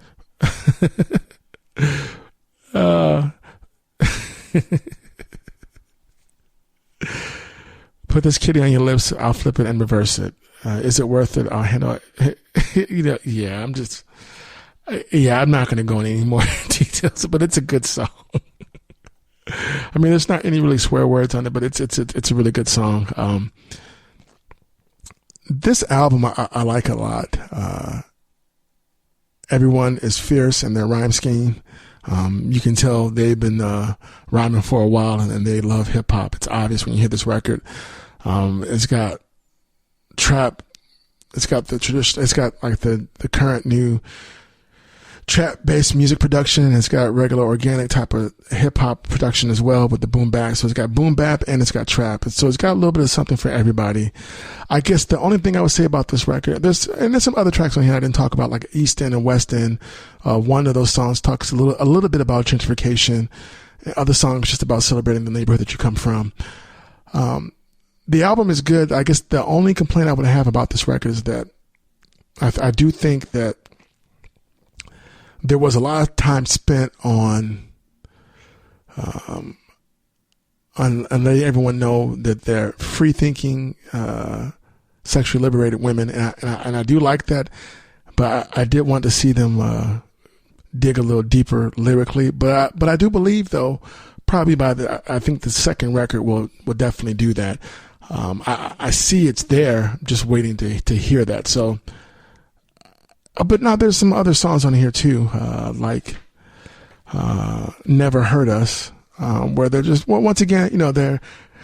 Put this kitty on your lips, I'll flip it and reverse it. Is it worth it? I'll handle it. Yeah, I'm not going to go into any more details, but it's a good song. I mean, there's not any really swear words on it, but it's a really good song. This album I like a lot. Everyone is fierce in their rhyme scheme. You can tell they've been rhyming for a while and they love hip hop. It's obvious when you hear this record. It's got trap. It's got the tradition. It's got like the current new trap based music production. It's got regular organic type of hip hop production as well with the boom bap. So it's got boom bap and it's got trap. So it's got a little bit of something for everybody. I guess the only thing I would say about this record, there's some other tracks on here I didn't talk about, like East End and West End. One of those songs talks a little bit about gentrification. Other songs just about celebrating the neighborhood that you come from. The album is good. I guess the only complaint I would have about this record is that I do think that there was a lot of time spent on letting everyone know that they're free thinking, sexually liberated women. And I do like that, but I did want to see them, dig a little deeper lyrically, but I do believe though, probably I think the second record will definitely do that. I see it's there, just waiting to hear that. So, but now there's some other songs on here too, like Never Hurt Us, where they're just, well, once again, they're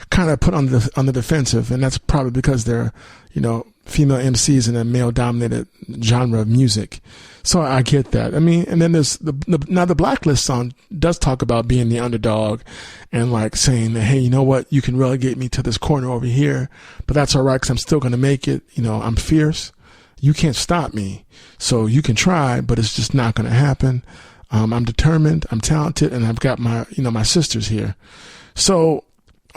kind of put on the defensive, and that's probably because they're, female MCs in a male dominated genre of music. So I get that. I mean, and then there's now the Blacklist song does talk about being the underdog and like saying that, hey, you know what? You can relegate me to this corner over here, but that's all right, 'cause I'm still going to make it. I'm fierce. You can't stop me. So you can try, but it's just not going to happen. I'm determined. I'm talented, and I've got my sisters here. So,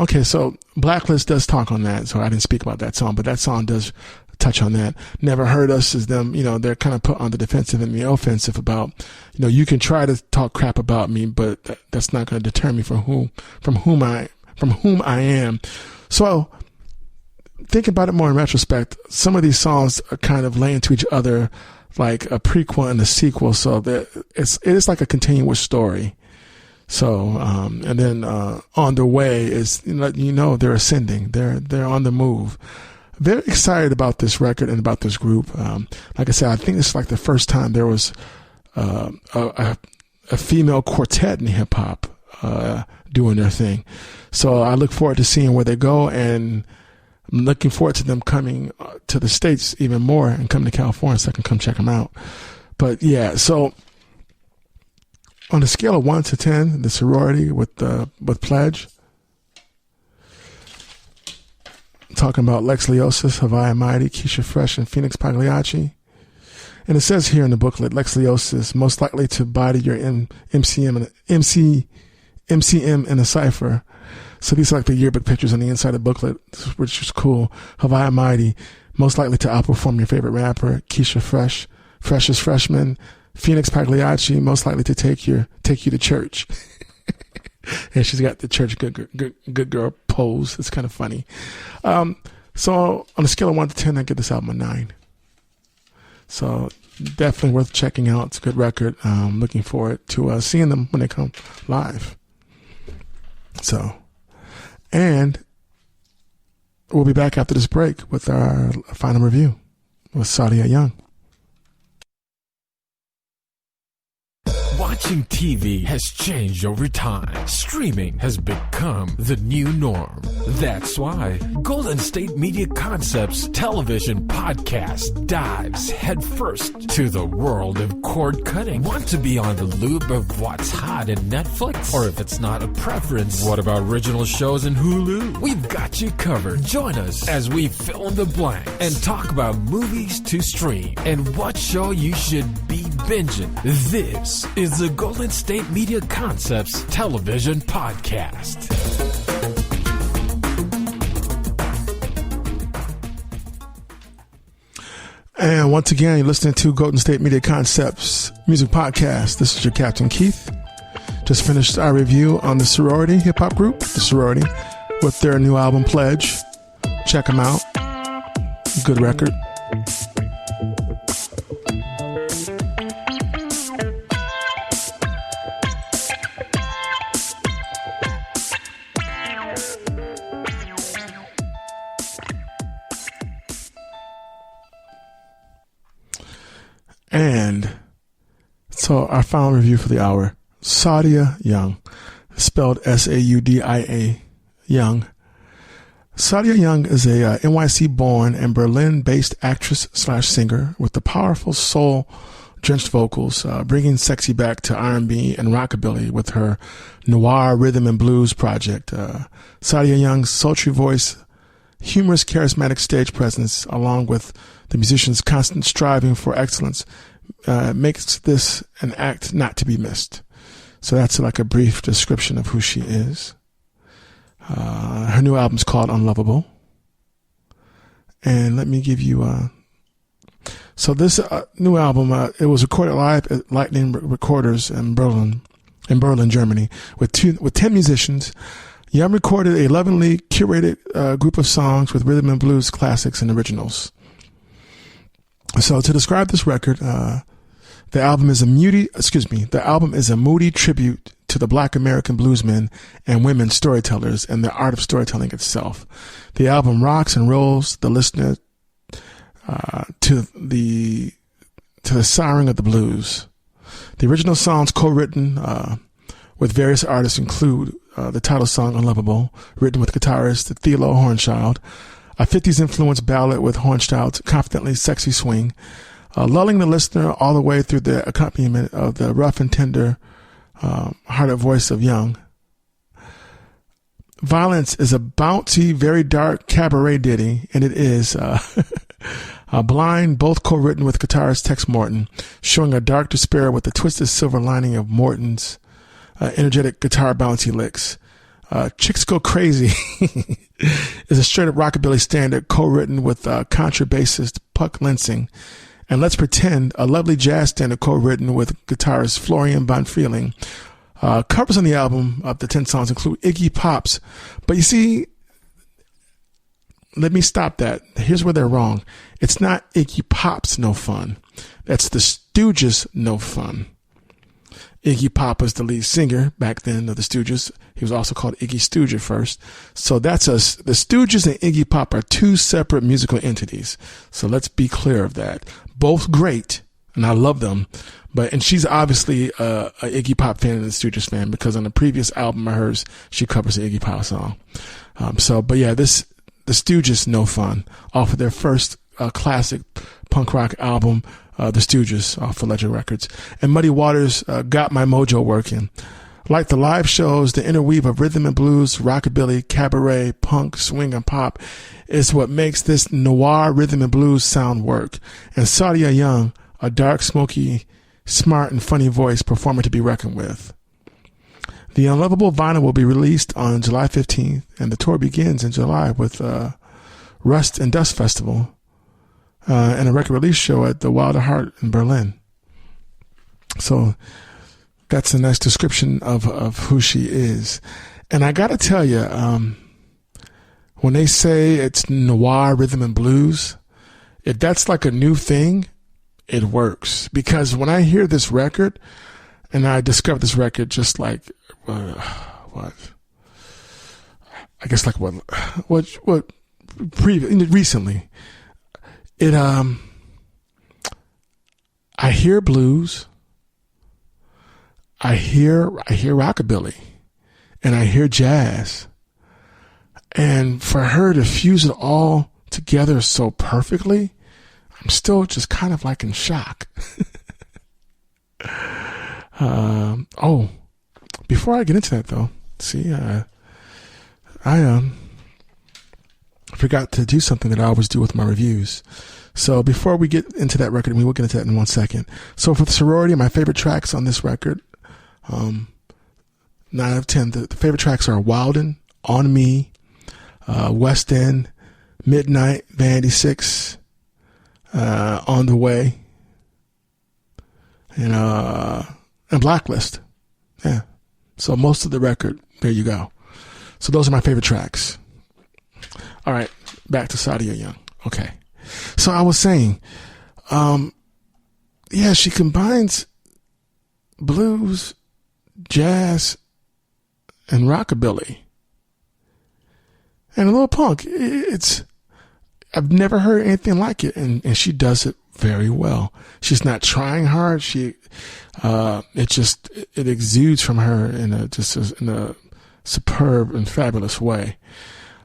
okay. So Blacklist does talk on that. So I didn't speak about that song, but that song does touch on that. Never Hurt Us is them, they're kind of put on the defensive and the offensive about, you can try to talk crap about me, but that's not going to deter me from whom I am. So think about it more in retrospect. Some of these songs are kind of laying to each other like a prequel and a sequel. So that it is like a continuous story. So, and then, On the Way is, they're ascending. They're on the move. Very excited about this record and about this group. Like I said, I think this is like the first time there was, a female quartet in hip hop, doing their thing. So I look forward to seeing where they go, and I'm looking forward to them coming to the States even more and coming to California so I can come check them out. But yeah, so on a scale of 1 to 10, the Sorority with Pledge, talking about Lex Leosis, Hawaii Mighty, Keisha Fresh, and Phoenix Pagliacci. And it says here in the booklet, Lex Leosis, most likely to body your MCM in a cipher. So these are like the yearbook pictures on the inside of the booklet, which is cool. Hawaii Mighty, most likely to outperform your favorite rapper. Keisha Fresh, freshest freshman. Phoenix Pagliacci, most likely to take you to church. And she's got the church good girl pose. It's kind of funny. So on a scale of 1 to 10, I give this album a 9. So definitely worth checking out. It's a good record. Looking forward to seeing them when they come live. So, and we'll be back after this break with our final review with Saudia Young. Watching TV has changed over time. Streaming has become the new norm. That's why Golden State Media Concepts television podcast dives headfirst to the world of cord cutting. Want to be on the loop of what's hot in Netflix? Or if it's not a preference, what about original shows in Hulu? We've got you covered. Join us as we fill in the blank and talk about movies to stream and what show you should be binging. This is the Golden State Media Concepts television podcast. And once again, you're listening to Golden State Media Concepts music podcast. This is your Captain Keith. Just finished our review on the Sorority hip hop group, the Sorority, with their new album Pledge. Check them out. Good record. And so our final review for the hour, Saudia Young, spelled Saudia Young. Saudia Young is a NYC-born and Berlin-based actress/singer with the powerful soul-drenched vocals, bringing sexy back to R&B and rockabilly with her Noir rhythm and blues project. Saudia Young's sultry voice, humorous, charismatic stage presence, along with the musician's constant striving for excellence, makes this an act not to be missed. So that's like a brief description of who she is. Her new album's called Unlovable. And let me give you... So this new album, it was recorded live at Lightning Recorders in Berlin, Germany, with 10 musicians. Young recorded a lovingly curated group of songs with rhythm and blues classics and originals. So to describe this record, the album is a moody tribute to the Black American bluesmen and women storytellers and the art of storytelling itself. The album rocks and rolls the listener to the siren of the blues. The original songs co-written with various artists include the title song Unlovable, written with guitarist Thilo Hornchild, a 50s influenced ballad with Hornchild's confidently sexy swing, lulling the listener all the way through the accompaniment of the rough and tender hearted voice of Young. Violence is a bouncy, very dark cabaret ditty, and it is Blind, both co-written with guitarist Tex Morton, showing a dark despair with the twisted silver lining of Morton's energetic guitar bouncy licks. Chicks Go Crazy is a straight-up rockabilly standard co-written with contrabassist Puck Lensing, and Let's Pretend, a lovely jazz standard co-written with guitarist Florian Von Freeling. Covers on the album of the 10 songs include Iggy Pop's, but you see, let me stop that. Here's where they're wrong. It's not Iggy Pop's No Fun. That's the Stooges' No Fun. Iggy Pop was the lead singer back then of the Stooges. He was also called Iggy Stooge at first. So that's us. The Stooges and Iggy Pop are two separate musical entities. So let's be clear of that. Both great, and I love them. And she's obviously a Iggy Pop fan and a Stooges fan because on the previous album of hers, she covers the Iggy Pop song. The Stooges No Fun off of their first classic punk rock album, The Stooges, off of Legend Records. And Muddy Waters Got My Mojo Working. Like the live shows, the interweave of rhythm and blues, rockabilly, cabaret, punk, swing, and pop is what makes this noir rhythm and blues sound work. And Saudia Young, a dark, smoky, smart, and funny voice performer to be reckoned with. The Unlovable vinyl will be released on July 15th, and the tour begins in July with Rust and Dust Festival and a record release show at the Wilder Heart in Berlin. So that's a nice description of who she is. And I got to tell you, when they say it's noir rhythm and blues, if that's like a new thing, it works. Because when I hear this record, and I discovered this record just like, recently, I hear blues, I hear rockabilly, and I hear jazz. And for her to fuse it all together so perfectly, I'm still just kind of like in shock. Before I get into that though, see, I forgot to do something that I always do with my reviews. So before we get into that record, and we will get into that in 1 second. So for the Sorority, my favorite tracks on this record, 9 out of 10, the favorite tracks are Wildin', On Me, West End, Midnight, Vanity 6, On the Way, and Blacklist. Yeah. So most of the record, there you go. So those are my favorite tracks. All right, back to Saudia Young. Okay. So I was saying, she combines blues, jazz, and rockabilly. And a little punk. I've never heard anything like it, and she does it very well. She's not trying hard. It exudes from her in a superb and fabulous way.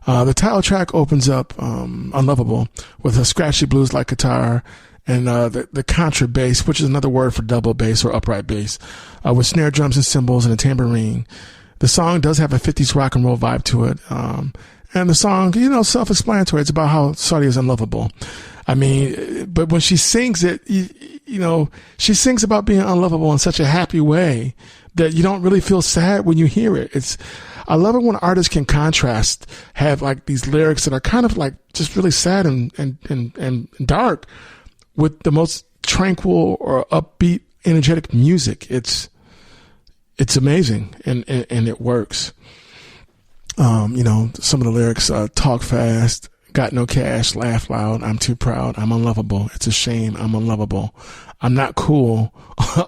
The title track opens up, Unlovable, with a scratchy blues-like guitar and the contra bass, which is another word for double bass or upright bass, with snare drums and cymbals and a tambourine. The song does have a 50s rock and roll vibe to it. And the song, self-explanatory. It's about how Saudia is unlovable. I mean, but when she sings it, she sings about being unlovable in such a happy way that you don't really feel sad when you hear it. I love it when artists can have like these lyrics that are kind of like just really sad and dark with the most tranquil or upbeat, energetic music. It's amazing and it works. Some of the lyrics, talk fast, got no cash, laugh loud, I'm too proud, I'm unlovable, it's a shame, I'm unlovable, I'm not cool,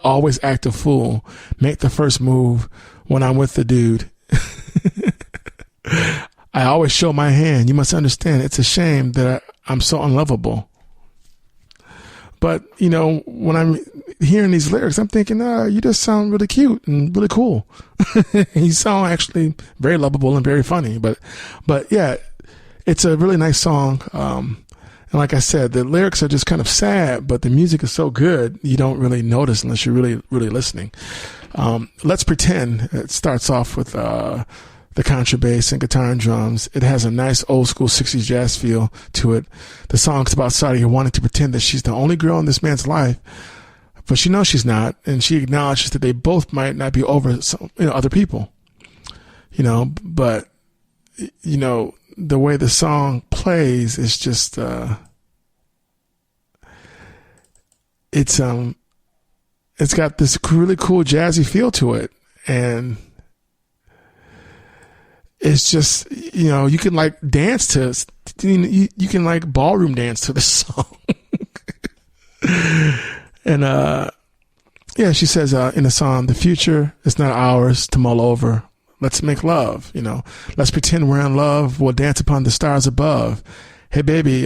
always act a fool, make the first move when I'm with the dude. I always show my hand, you must understand, it's a shame that I'm so unlovable. But, when I'm hearing these lyrics, I'm thinking, you just sound really cute and really cool. You sound actually very lovable and very funny. But yeah, it's a really nice song. And like I said, the lyrics are just kind of sad, but the music is so good, you don't really notice unless you're really, really listening. Let's Pretend. It starts off with the contrabass and guitar and drums. It has a nice old school 60s jazz feel to it. The song's about Saudia wanting to pretend that she's the only girl in this man's life, but she knows she's not, and she acknowledges that they both might not be over other people. But the way the song plays is just it's got this really cool jazzy feel to it, and it's just, you can like dance to, you can like ballroom dance to this song. And, she says, in the song, the future is not ours to mull over. Let's make love, let's pretend we're in love. We'll dance upon the stars above. Hey, baby,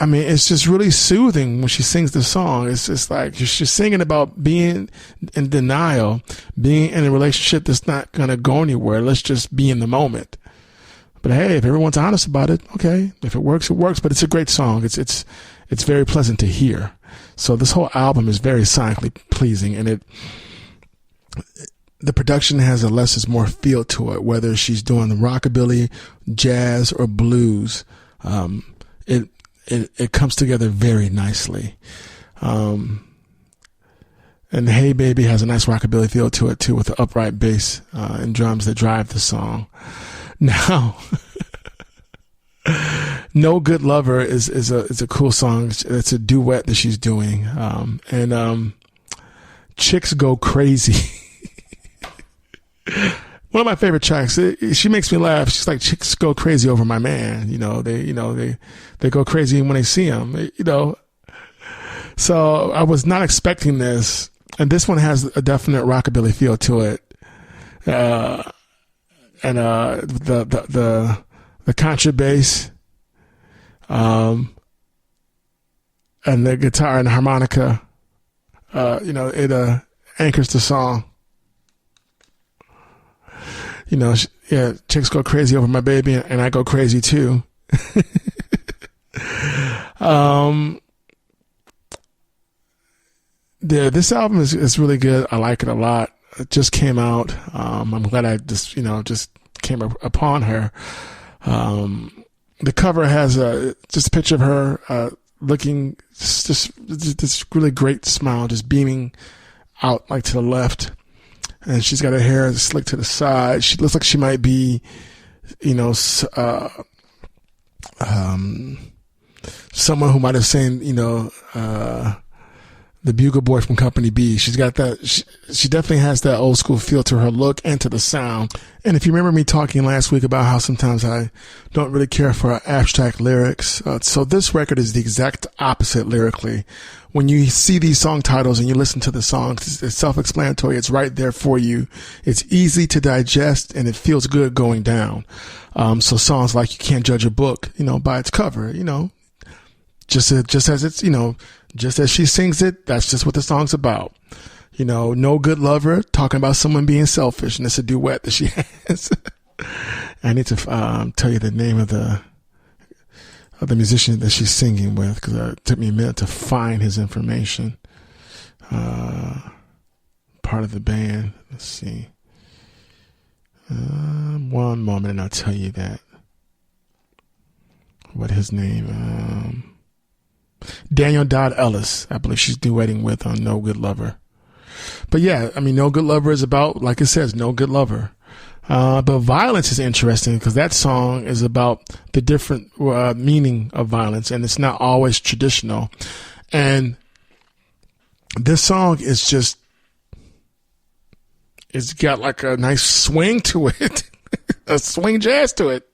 it's just really soothing when she sings the song. It's just like she's singing about being in denial, being in a relationship that's not going to go anywhere. Let's just be in the moment. But hey, if everyone's honest about it, okay. If it works, it works. But it's a great song. It's very pleasant to hear. So this whole album is very sonically pleasing, and the production has a less is more feel to it. Whether she's doing the rockabilly, jazz, or blues, it comes together very nicely. And Hey Baby has a nice rockabilly feel to it too, with the upright bass and drums that drive the song. Now, No Good Lover is a cool song. It's a duet that she's doing. And Chicks Go Crazy. one of my favorite tracks. She makes me laugh. She's like, chicks go crazy over my man. They go crazy when they see him. So I was not expecting this, and this one has a definite rockabilly feel to it. And the contrabass, and the guitar and the harmonica, it anchors the song. Chicks go crazy over my baby, and I go crazy too. This album is really good. I like it a lot. It just came out. I'm glad I just came upon her. The cover has just a picture of her looking just this really great smile, just beaming out like to the left, and she's got her hair slicked to the side. She looks like she might be, someone who might have sang, the Bugle Boy from Company B. She's got that. She definitely has that old school feel to her look and to the sound. And if you remember me talking last week about how sometimes I don't really care for abstract lyrics, so this record is the exact opposite lyrically. When you see these song titles and you listen to the songs, it's self-explanatory. It's right there for you. It's easy to digest and it feels good going down. So songs like You Can't Judge a Book, by its cover, just as it's, just as she sings it, that's just what the song's about. No Good Lover, talking about someone being selfish, and it's a duet that she has. I need to tell you the name of the musician that she's singing with, because it took me a minute to find his information. Part of the band. Let's see. One moment, and I'll tell you that. What his name? Daniel Dodd Ellis, I believe she's duetting with on No Good Lover. But yeah, No Good Lover is about, like it says, no good lover. But Violence is interesting because that song is about the different meaning of violence, and it's not always traditional. And this song is just, it's got like a nice swing to it, a swing jazz to it.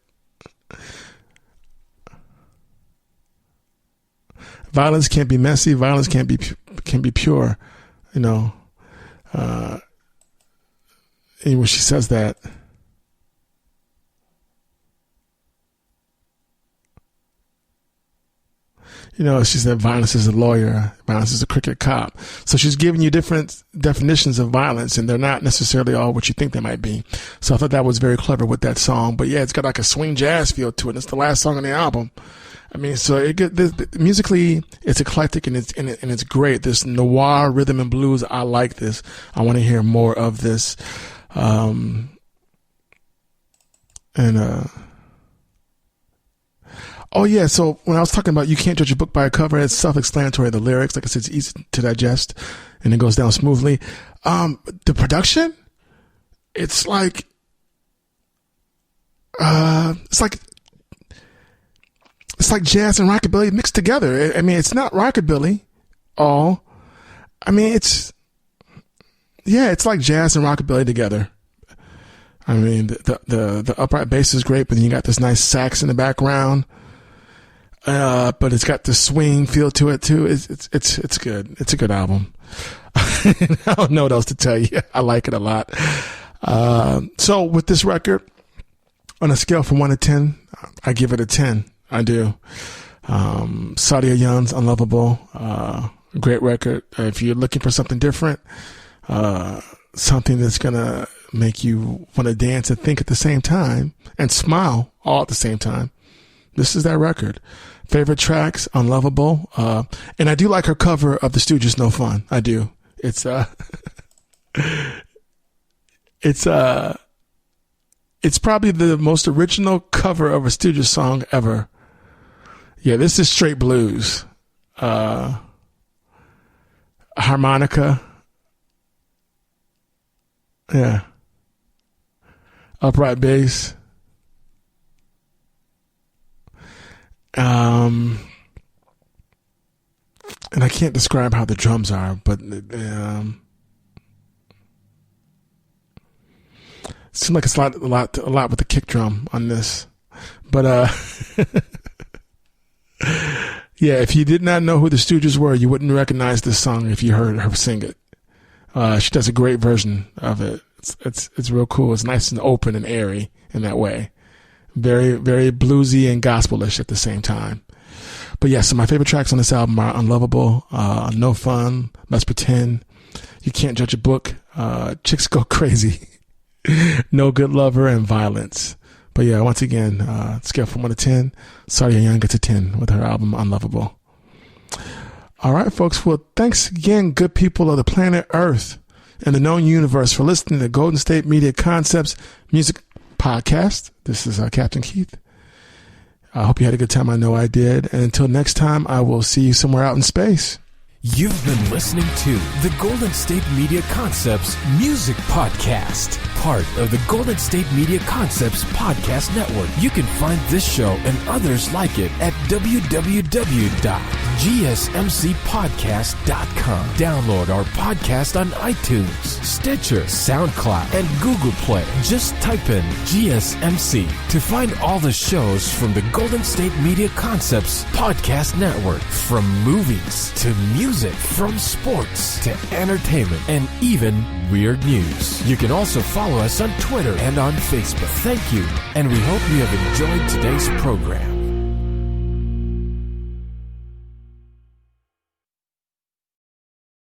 Violence can't be messy. Violence can be pure. And when she says that, she said violence is a lawyer, violence is a crooked cop. So she's giving you different definitions of violence, and they're not necessarily all what you think they might be. So I thought that was very clever with that song. But yeah, it's got like a swing jazz feel to it. It's the last song on the album. So musically, it's eclectic and it's great. This noir rhythm and blues, I like this. I want to hear more of this. So when I was talking about You Can't Judge a Book by a Cover, it's self-explanatory. The lyrics, like I said, it's easy to digest and it goes down smoothly. The production, it's like jazz and rockabilly mixed together. It's not rockabilly all. It's like jazz and rockabilly together. The upright bass is great, but then you got this nice sax in the background. But it's got the swing feel to it too. It's good. It's a good album. I don't know what else to tell you. I like it a lot. So with this record, on a scale from 1 to 10, I give it a 10. I do. Saudia Young's Unlovable, great record. If you're looking for something different, something that's gonna make you want to dance and think at the same time and smile all at the same time, this is that record. Favorite tracks, Unlovable, and I do like her cover of The Stooges' No Fun. I do. It's probably the most original cover of a Stooges song ever. Yeah, this is straight blues. Harmonica. Yeah. Upright bass. And I can't describe how the drums are, but Seems like it's a lot with the kick drum on this. But yeah, if you did not know who the Stooges were, you wouldn't recognize this song if you heard her sing it. She does a great version of it. It's real cool. It's nice and open and airy in that way. Very, very bluesy and gospelish at the same time. But yeah, so my favorite tracks on this album are Unlovable, No Fun, Let's Pretend, You Can't Judge a Book, Chicks Go Crazy, No Good Lover, and Violence. But yeah, once again, scale from 1 to 10, Saudia Young gets a 10 with her album Unlovable. All right, folks. Well, thanks again, good people of the planet Earth and the known universe, for listening to Golden State Media Concepts Music Podcast. This is Captain Keith. I hope you had a good time. I know I did. And until next time, I will see you somewhere out in space. You've been listening to the Golden State Media Concepts Music Podcast, part of the Golden State Media Concepts Podcast Network. You can find this show and others like it at www.gsmcpodcast.com. Download our podcast on iTunes, Stitcher, SoundCloud, and Google Play. Just type in GSMC to find all the shows from the Golden State Media Concepts Podcast Network, from movies to music, from sports to entertainment, and even weird news. You can also follow us on Twitter and on Facebook. Thank you, and we hope you have enjoyed today's program.